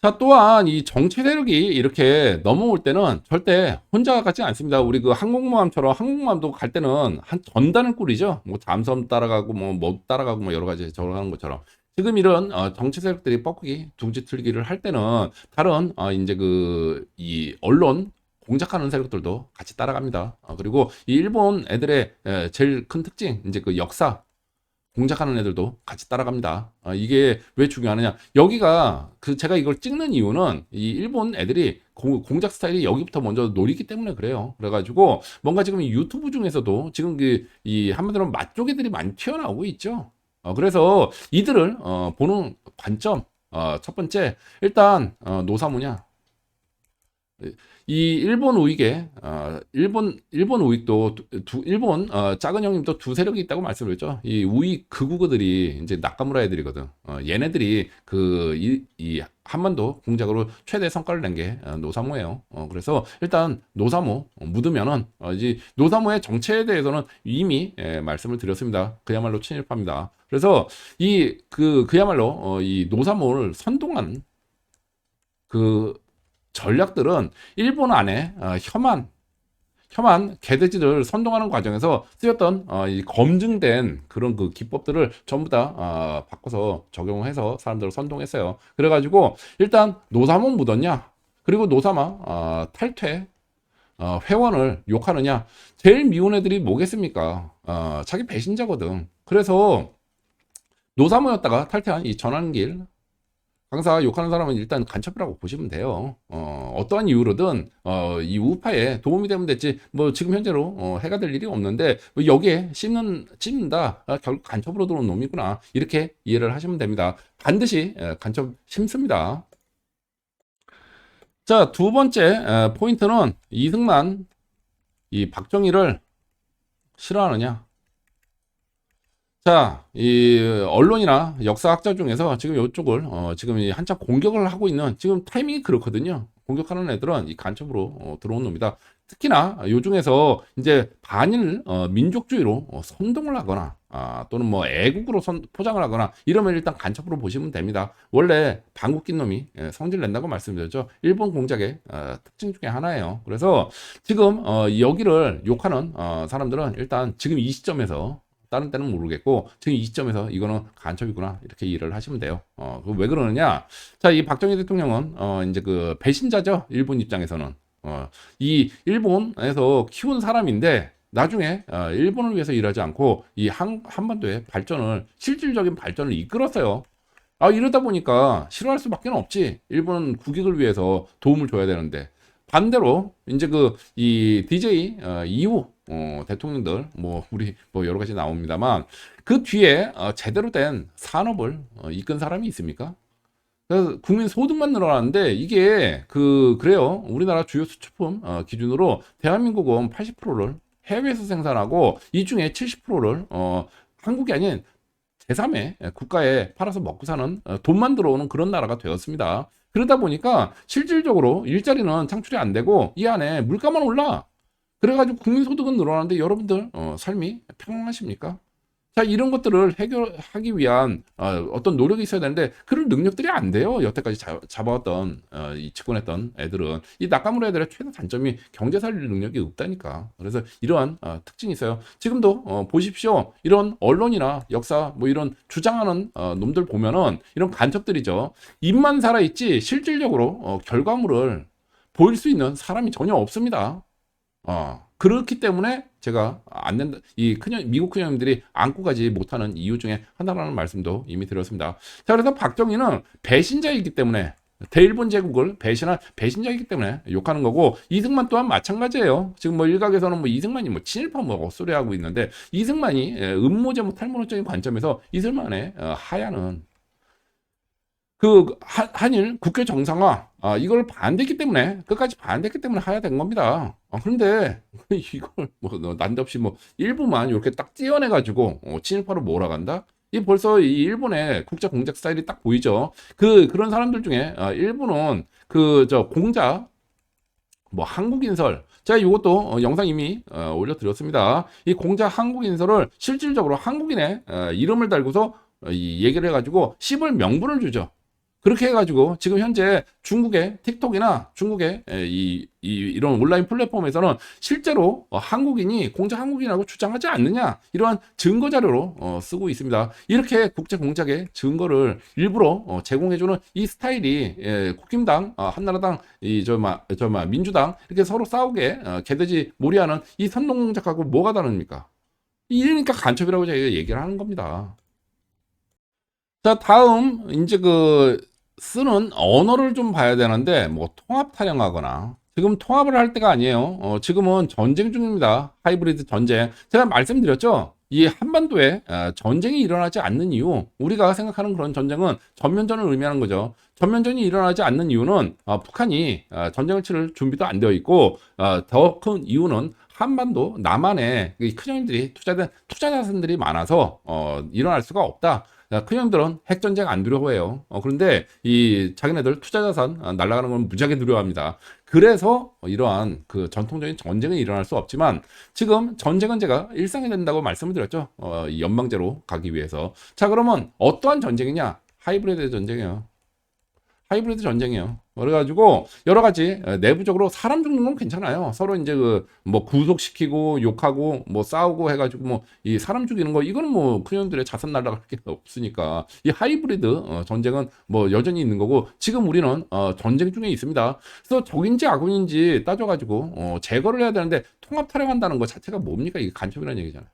자, 또한 이 정치 세력이 이렇게 넘어올 때는 절대 혼자 가지 않습니다. 우리 그 항공모함처럼 항공모함도 갈 때는 한 전단을 꾸리죠. 뭐 잠수함 따라가고 뭐 따라가고 뭐 여러 가지 저러 하는 것처럼. 지금 이런 정치 세력들이 뻐꾸기 둥지틀기를 할 때는 다른 이제 그 이 언론 공작하는 세력들도 같이 따라갑니다. 그리고 이 일본 애들의 제일 큰 특징 이제 그 역사 공작하는 애들도 같이 따라갑니다. 이게 왜 중요하느냐? 여기가 그 제가 이걸 찍는 이유는 이 일본 애들이 공작 스타일이 여기부터 먼저 노리기 때문에 그래요. 그래가지고 뭔가 지금 이 유튜브 중에서도 지금 이 한마디로 맛조개들이 많이 튀어나오고 있죠. 그래서 이들을 보는 관점 첫 번째 일단 노사모냐? 이 일본 우익에 일본 우익도 일본 작은 형님도 두 세력이 있다고 말씀드렸죠. 이 우익 극우들이 이제 나카무라 애들이거든. 얘네들이 이 한반도 공작으로 최대 성과를 낸 게 노사모예요. 그래서 일단 노사모 묻으면은 이제 노사모의 정체에 대해서는 이미 말씀을 드렸습니다. 그야말로 친일파입니다. 그래서 그야말로 이 노사모를 선동한 그 전략들은 일본 안에 혐한 혐한 개돼지를 선동하는 과정에서 쓰였던 이 검증된 그런 그 기법들을 전부 다 바꿔서 적용해서 사람들을 선동했어요. 그래가지고 일단 노사모 묻었냐, 그리고 노사마 탈퇴 회원을 욕하느냐. 제일 미운 애들이 뭐겠습니까? 자기 배신자거든. 그래서 노사모였다가 탈퇴한 이 전환길 강사 욕하는 사람은 일단 간첩이라고 보시면 돼요. 어떠한 이유로든 이 우파에 도움이 되면 됐지. 뭐 지금 현재로 해가 될 일이 없는데 뭐 여기에 씹는다. 결국 간첩으로 들어온 놈이구나. 이렇게 이해를 하시면 됩니다. 반드시 간첩 심습니다. 자, 두 번째 포인트는 이승만 이 박정희를 싫어하느냐. 자, 이 언론이나 역사학자 중에서 지금 이쪽을 지금 한참 공격을 하고 있는 지금 타이밍이 그렇거든요. 공격하는 애들은 이 간첩으로 들어온 놈이다. 특히나 요 중에서 이제 반일 민족주의로 선동을 하거나 또는 뭐 애국으로 포장을 하거나 이러면 일단 간첩으로 보시면 됩니다. 원래 방귀 낀 놈이 성질 낸다고 말씀드렸죠. 일본 공작의 특징 중에 하나예요. 그래서 지금 여기를 욕하는 사람들은 일단 지금 이 시점에서 다른 때는 모르겠고 지금 이 시점에서 이거는 간첩이구나 이렇게 이해를 하시면 돼요. 왜 그러느냐? 자, 이 박정희 대통령은 이제 그 배신자죠. 일본 입장에서는 이 일본에서 키운 사람인데 나중에 일본을 위해서 일하지 않고 이 한반도의 발전을 실질적인 발전을 이끌었어요. 이러다 보니까 싫어할 수밖에 없지. 일본은 국익을 위해서 도움을 줘야 되는데 반대로 이제 그 이 DJ 이후 대통령들 뭐 우리 뭐 여러 가지 나옵니다만 그 뒤에 제대로 된 산업을 이끈 사람이 있습니까? 그래서 국민 소득만 늘어나는데 이게 그래요. 우리나라 주요 수출품 기준으로 대한민국은 80%를 해외에서 생산하고 이 중에 70%를 한국이 아닌 제3의 국가에 팔아서 먹고 사는 돈만 들어오는 그런 나라가 되었습니다. 그러다 보니까 실질적으로 일자리는 창출이 안 되고 이 안에 물가만 올라. 그래가지고 국민소득은 늘어나는데 여러분들 삶이 평안하십니까? 자, 이런 것들을 해결하기 위한 어떤 노력이 있어야 되는데 그런 능력들이 안 돼요. 여태까지 잡아왔던 이 집권했던 애들은 이 낙가물 애들의 최대 단점이 경제 살릴 능력이 없다니까. 그래서 이러한 특징이 있어요. 지금도 보십시오. 이런 언론이나 역사 뭐 이런 주장하는 놈들 보면은 이런 간첩들이죠. 입만 살아있지 실질적으로 결과물을 보일 수 있는 사람이 전혀 없습니다. 그렇기 때문에 제가 안 된다. 미국 큰형님들이 안고 가지 못하는 이유 중에 하나라는 말씀도 이미 드렸습니다. 자, 그래서 박정희는 배신자이기 때문에 대일본 제국을 배신한 배신자이기 때문에 욕하는 거고 이승만 또한 마찬가지예요. 지금 뭐 일각에서는 뭐 이승만이 뭐 친일파 뭐 헛소리 하고 있는데 이승만이 음모제목 탈모적인 관점에서 이승만의 하야는 한일 국교 정상화 이걸 반대했기 때문에 끝까지 반대했기 때문에 하야된 겁니다. 그런데 이걸 뭐 난데없이 뭐 일부만 이렇게 딱 떼어내 가지고 친일파로 몰아간다. 이 벌써 이 일본의 국제 공작 스타일이 딱 보이죠. 그런 사람들 중에 일본은 저 공작 뭐 한국인설 제가 이것도 영상 이미 올려드렸습니다. 이 공작 한국인설을 실질적으로 한국인의 이름을 달고서 이 얘기를 해가지고 씹을 명분을 주죠. 그렇게 해가지고 지금 현재 중국의 틱톡이나 중국의 이런 온라인 플랫폼에서는 실제로 한국인이 공작 한국인이라고 주장하지 않느냐 이러한 증거 자료로 쓰고 있습니다. 이렇게 국제 공작의 증거를 일부러 제공해주는 이 스타일이 국힘당, 한나라당, 민주당 이렇게 서로 싸우게 개돼지 몰이하는 이 선동 공작하고 뭐가 다릅니까? 이러니까 간첩이라고 제가 얘기를 하는 겁니다. 자, 다음 이제 쓰는 언어를 좀 봐야 되는데 뭐 통합 타령하거나 지금 통합을 할 때가 아니에요. 지금은 전쟁 중입니다. 하이브리드 전쟁. 제가 말씀드렸죠. 이 한반도에 전쟁이 일어나지 않는 이유, 우리가 생각하는 그런 전쟁은 전면전을 의미하는 거죠. 전면전이 일어나지 않는 이유는 북한이 전쟁을 치를 준비도 안 되어 있고 더 큰 이유는 한반도 남한에 큰형들이 투자된 투자 자산들이 많아서 일어날 수가 없다. 큰형들은 핵전쟁 안 두려워해요. 그런데 이 자기네들 투자자산 날아가는 건 무지하게 두려워합니다. 그래서 이러한 전통적인 전쟁은 일어날 수 없지만 지금 전쟁은 제가 일상이 된다고 말씀을 드렸죠. 이 연방제로 가기 위해서. 자, 그러면 어떠한 전쟁이냐? 하이브리드 전쟁이에요. 하이브리드 전쟁이에요. 그래가지고 여러 가지 내부적으로 사람 죽는 건 괜찮아요. 서로 이제 그 뭐 구속시키고 욕하고 뭐 싸우고 해가지고 뭐 이 사람 죽이는 거 이거는 뭐 그년들의 자산 날라갈 게 없으니까 이 하이브리드 전쟁은 뭐 여전히 있는 거고 지금 우리는 전쟁 중에 있습니다. 그래서 적인지 아군인지 따져가지고 제거를 해야 되는데 통합 탈영한다는 것 자체가 뭡니까? 이게 간첩이라는 얘기잖아요.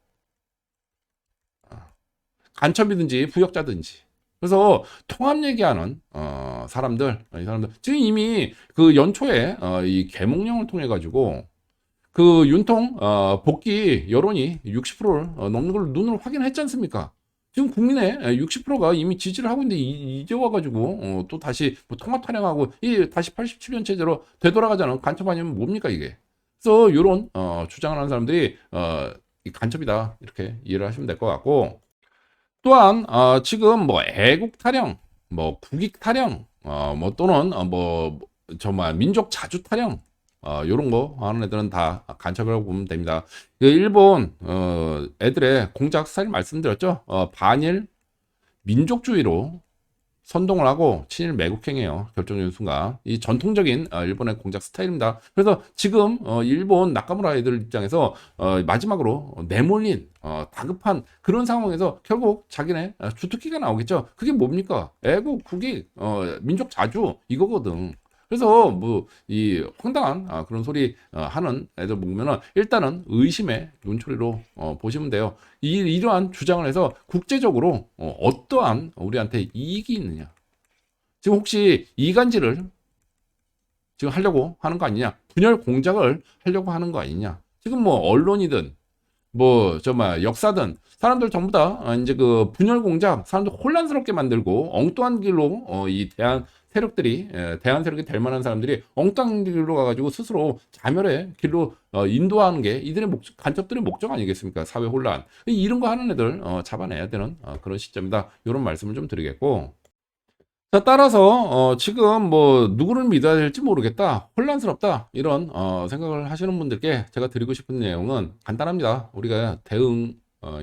간첩이든지 부역자든지. 그래서 통합 얘기하는 사람들, 이 사람들 지금 이미 그 연초에 이 계몽령을 통해 가지고 그 윤통 복귀 여론이 60%를 넘는 걸 눈으로 확인했지 않습니까? 지금 국민의 60%가 이미 지지를 하고 있는데 이제 와가지고 또 다시 뭐 통합 탄핵하고 이 다시 87년 체제로 되돌아가자는 간첩 아니면 뭡니까 이게? 그래서 이런 주장을 하는 사람들이 이 간첩이다 이렇게 이해를 하시면 될 것 같고. 또한 지금 뭐 애국 타령, 뭐 국익 타령, 뭐 또는 뭐 정말 민족 자주 타령, 요런 거 하는 애들은 다 간첩이라고 보면 됩니다. 그 일본 애들의 공작 스타일 말씀드렸죠. 반일 민족주의로 선동을 하고 친일 매국행이에요. 결정적인 순간. 이 전통적인 일본의 공작 스타일입니다. 그래서 지금 일본 나카무라 애들 입장에서 마지막으로 내몰린 다급한 그런 상황에서 결국 자기네 주특기가 나오겠죠. 그게 뭡니까? 애국, 국익, 민족 자주 이거거든. 그래서 뭐 이 황당한 그런 소리 하는 애들 보면은 일단은 의심의 눈초리로 보시면 돼요. 이러한 주장을 해서 국제적으로 어떠한 우리한테 이익이 있느냐? 지금 혹시 이간질을 지금 하려고 하는 거 아니냐? 분열 공작을 하려고 하는 거 아니냐? 지금 뭐 언론이든 뭐 정말 역사든 사람들 전부 다 이제 그 분열 공작 사람들 혼란스럽게 만들고 엉뚱한 길로 이 대한 세력들이 대한 세력이 될 만한 사람들이 엉뚱한 길로 가가지고 스스로 자멸의 길로 인도하는 게 이들의 간첩들의 목적 아니겠습니까? 사회 혼란 이런 거 하는 애들 잡아내야 되는 그런 시점이다. 이런 말씀을 좀 드리겠고. 자, 따라서 지금 뭐 누구를 믿어야 될지 모르겠다, 혼란스럽다 이런 생각을 하시는 분들께 제가 드리고 싶은 내용은 간단합니다. 우리가 대응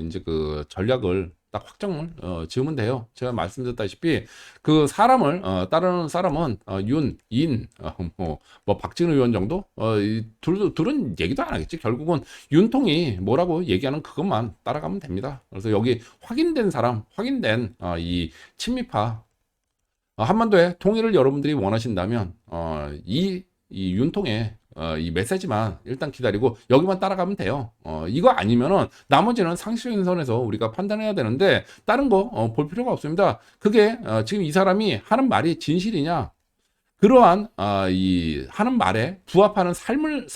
이제 그 전략을 딱 확정을 지으면 돼요. 제가 말씀드렸다시피 그 사람을 따르는 사람은 윤, 인, 뭐 박진우 의원 정도 이 둘은 얘기도 안 하겠지. 결국은 윤통이 뭐라고 얘기하는 그것만 따라가면 됩니다. 그래서 여기 확인된 사람, 확인된 이 친미파 한반도의 통일을 여러분들이 원하신다면 이 윤통의 이 메시지만 일단 기다리고 여기만 따라가면 돼요. 이거 아니면은 나머지는 상식적인 선에서 우리가 판단해야 되는데 다른 거 볼 필요가 없습니다. 그게 지금 이 사람이 하는 말이 진실이냐? 그러한 이 하는 말에 부합하는 삶을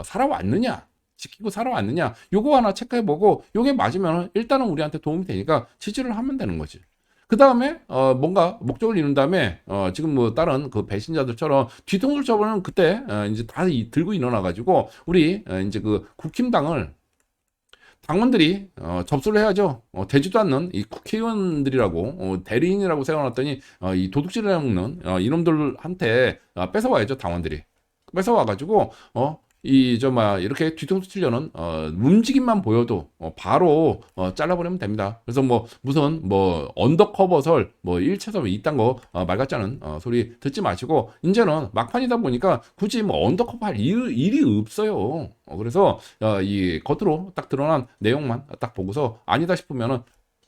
살아왔느냐? 지키고 살아왔느냐? 요거 하나 체크해보고 요게 맞으면 일단은 우리한테 도움이 되니까 지지를 하면 되는 거지. 그 다음에 뭔가 목적을 이룬 다음에 지금 뭐 다른 그 배신자들처럼 뒤통수를 쳐버리는 그때 이제 다 들고 일어나 가지고 우리 이제 그 국힘당을 당원들이 접수를 해야죠. 되지도 않는 이 국회의원들이라고 대리인이라고 세워놨더니 이 도둑질을 해먹는 이놈들한테 뺏어와야죠. 당원들이 뺏어와가지고 이렇게 뒤통수 치려는 움직임만 보여도 바로 잘라버리면 됩니다. 그래서 뭐 무슨 뭐 언더커버설 뭐 1차선 이딴 거 말 같지 않은 소리 듣지 마시고 이제는 막판이다 보니까 굳이 뭐 언더커버 할 일이 없어요. 그래서 이 겉으로 딱 드러난 내용만 딱 보고서 아니다 싶으면은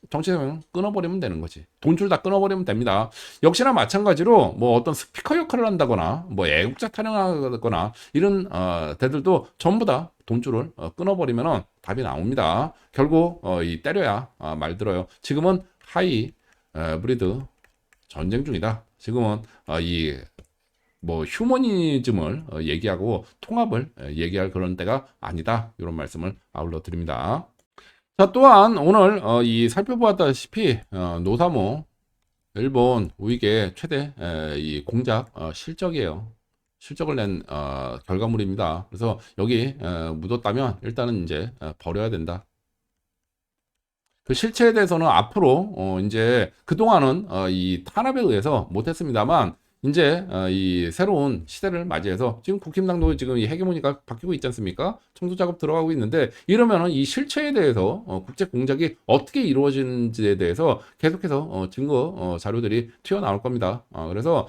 정치생명 끊어버리면 되는 거지. 돈줄 다 끊어버리면 됩니다. 역시나 마찬가지로 뭐 어떤 스피커 역할을 한다거나 뭐 애국자 타령하거나 이런 데들도 전부 다 돈줄을 끊어버리면 답이 나옵니다. 결국 이 때려야 말 들어요. 지금은 하이 브리드 전쟁 중이다. 지금은 이 뭐 휴머니즘을 얘기하고 통합을 얘기할 그런 때가 아니다. 이런 말씀을 아울러 드립니다. 자, 또한 오늘 이 살펴보았다시피 노사모 일본 우익의 최대 이 공작 실적이에요. 실적을 낸 결과물입니다. 그래서 여기 묻었다면 일단은 이제 버려야 된다. 그 실체에 대해서는 앞으로 이제 그동안은 이 탄압에 의해서 못했습니다만 이제 이 새로운 시대를 맞이해서 지금 국힘당도 지금 이 헤게모니가 바뀌고 있지 않습니까? 청소 작업 들어가고 있는데 이러면은 이 실체에 대해서 국제 공작이 어떻게 이루어지는지에 대해서 계속해서 증거 자료들이 튀어나올 겁니다. 그래서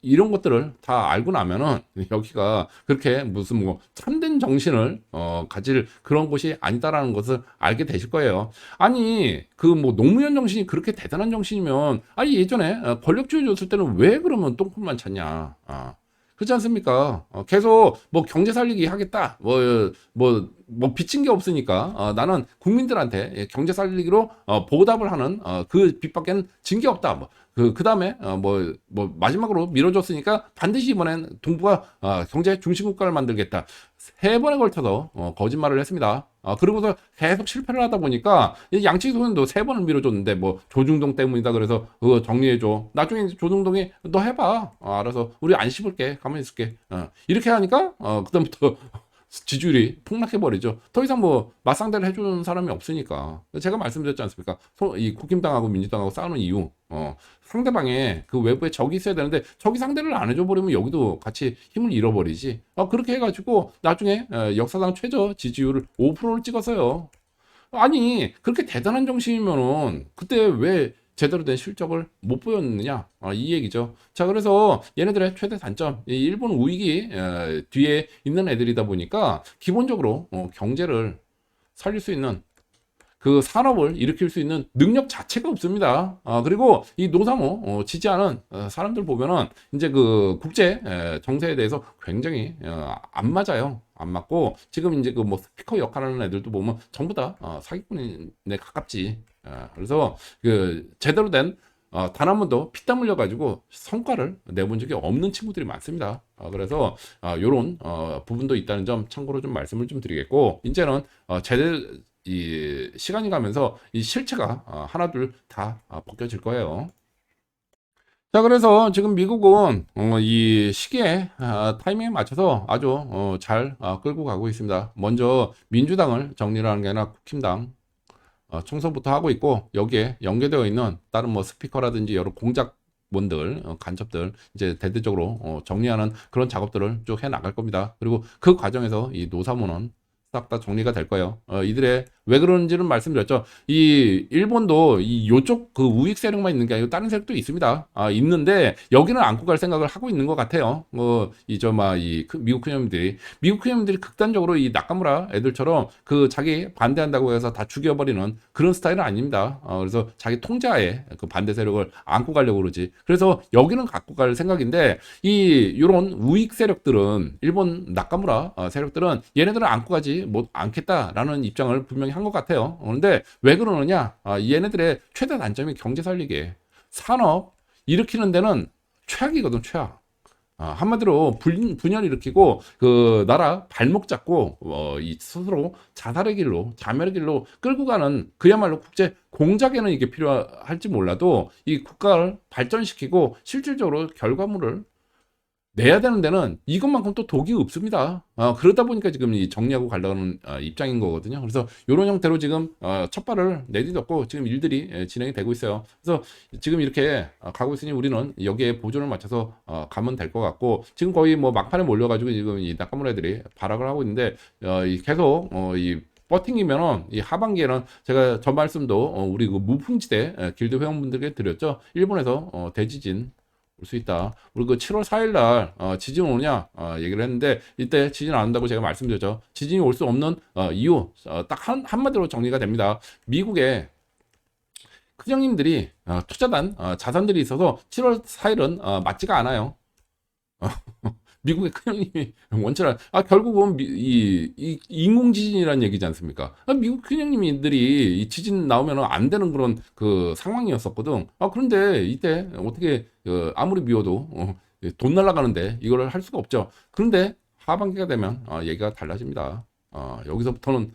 이런 것들을 다 알고 나면은 여기가 그렇게 무슨 뭐 참된 정신을 가질 그런 곳이 아니다라는 것을 알게 되실 거예요. 아니 그 뭐 노무현 정신이 그렇게 대단한 정신이면 아니 예전에 권력주의 줬을 때는 왜 그러면 똥줄만 찼냐? 그렇지 않습니까? 계속 뭐 경제 살리기 하겠다. 뭐 빚진 게 없으니까 나는 국민들한테 경제 살리기로 보답을 하는 그 빚밖엔 진 게 없다. 그다음에 뭐 마지막으로 밀어줬으니까 반드시 이번엔 동부가 경제 중심 국가를 만들겠다. 세 번에 걸쳐서 거짓말을 했습니다. 그러고서 계속 실패를 하다 보니까 이 양측 소년도 세 번을 밀어줬는데 뭐 조중동 때문이다 그래서 그거 정리해줘. 나중에 이제 조중동이 너 해봐. 알아서 우리 안 씹을게. 가만히 있을게. 이렇게 하니까 그다음부터 지지율이 폭락해버리죠. 더 이상 뭐 맞상대를 해주는 사람이 없으니까. 제가 말씀드렸지 않습니까? 이 국힘당하고 민주당하고 싸우는 이유. 상대방에 그 외부에 적이 있어야 되는데 적이 상대를 안 해줘버리면 여기도 같이 힘을 잃어버리지. 그렇게 해가지고 나중에 역사상 최저 지지율을 5%를 찍었어요. 아니 그렇게 대단한 정신이면은 그때 왜 제대로 된 실적을 못 보였느냐 이 얘기죠. 자 그래서 얘네들의 최대 단점 이 일본 우익이 뒤에 있는 애들이다 보니까 기본적으로 경제를 살릴 수 있는 그 산업을 일으킬 수 있는 능력 자체가 없습니다. 그리고 이 노사모 지지하는 사람들 보면은 이제 그 국제 정세에 대해서 굉장히 안 맞아요. 안 맞고 지금 이제 그 뭐 스피커 역할하는 애들도 보면 전부 다 사기꾼에 가깝지. 그래서 그 제대로 된 단 한 번도 피땀 흘려 가지고 성과를 내본 적이 없는 친구들이 많습니다. 그래서 요런 부분도 있다는 점 참고로 좀 말씀을 좀 드리겠고 이제는 제대로 이 시간이 가면서 이 실체가 하나둘 다 벗겨질 거예요. 자, 그래서 지금 미국은 이 시기에 타이밍에 맞춰서 아주 잘 끌고 가고 있습니다. 먼저 민주당을 정리를 하는 게 아니라 국힘당 총선부터 하고 있고 여기에 연계되어 있는 다른 뭐 스피커라든지 여러 공작본들, 간첩들 이제 대대적으로 정리하는 그런 작업들을 쭉 해 나갈 겁니다. 그리고 그 과정에서 이 노사모는 싹 다 정리가 될 거예요. 이들의 왜 그런지는 말씀드렸죠. 이 일본도 이 요쪽 그 우익 세력만 있는 게 아니고 다른 세력도 있습니다. 있는데 여기는 안고 갈 생각을 하고 있는 것 같아요. 미국 큰형님들이 극단적으로 이 나카무라 애들처럼 그 자기 반대한다고 해서 다 죽여버리는 그런 스타일은 아닙니다. 그래서 자기 통제하에 그 반대 세력을 안고 가려고 그러지. 그래서 여기는 갖고 갈 생각인데 이 요런 우익 세력들은 일본 나카무라 세력들은 얘네들은 안고 가지 못 않겠다라는 입장을 분명히 한 것 같아요. 그런데 왜 그러느냐? 얘네들의 최대 단점이 경제 살리기, 산업 일으키는 데는 최악이거든, 최악. 한마디로 분열 일으키고 그 나라 발목 잡고 이 스스로 자살의 길로 자멸의 길로 끌고 가는 그야말로 국제 공작에는 이게 필요할지 몰라도 이 국가를 발전시키고 실질적으로 결과물을 내야 되는 데는 이것만큼 또 독이 없습니다. 그러다 보니까 지금 이 정리하고 가려는 입장인 거거든요. 그래서 이런 형태로 지금 첫 발을 내딛었고 지금 일들이 진행이 되고 있어요. 그래서 지금 이렇게 가고 있으니 우리는 여기에 보조를 맞춰서 가면 될 것 같고 지금 거의 뭐 막판에 몰려가지고 지금 이 나카무라 애들이 발악을 하고 있는데 계속 이 버팅이면은 이 하반기에는 제가 저 말씀도 우리 그 무풍지대 길드 회원분들께 드렸죠. 일본에서 대지진 올 수 있다. 우리 그 7월 4일 날 지진 오느냐 얘기를 했는데 이때 지진 안 온다고 제가 말씀드렸죠. 지진이 올 수 없는 이유 딱 한마디로 정리가 됩니다. 미국의 큰형님들이 투자단 자산들이 있어서 7월 4일은 맞지가 않아요. 미국의 큰형님이 원천한 결국은 이 인공지진이라는 얘기지 않습니까? 미국 큰형님들이 이 지진 나오면 안 되는 그런 그 상황이었었거든. 그런데 이때 어떻게 아무리 미워도 돈 날라가는데 이거를 할 수가 없죠. 그런데 하반기가 되면 얘기가 달라집니다. 여기서부터는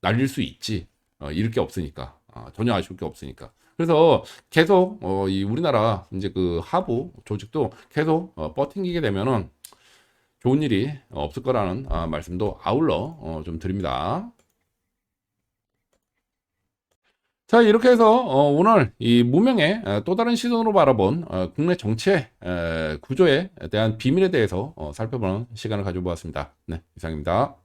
날릴 수 있지. 잃을 게 없으니까. 전혀 아쉬울 게 없으니까. 그래서 계속 이 우리나라 이제 그 하부 조직도 계속 버팅기게 되면은 좋은 일이 없을 거라는 말씀도 아울러 좀 드립니다. 자, 이렇게 해서 오늘 이 무명의 또 다른 시선으로 바라본 국내 정치의 구조에 대한 비밀에 대해서 살펴보는 시간을 가져보았습니다. 네, 이상입니다.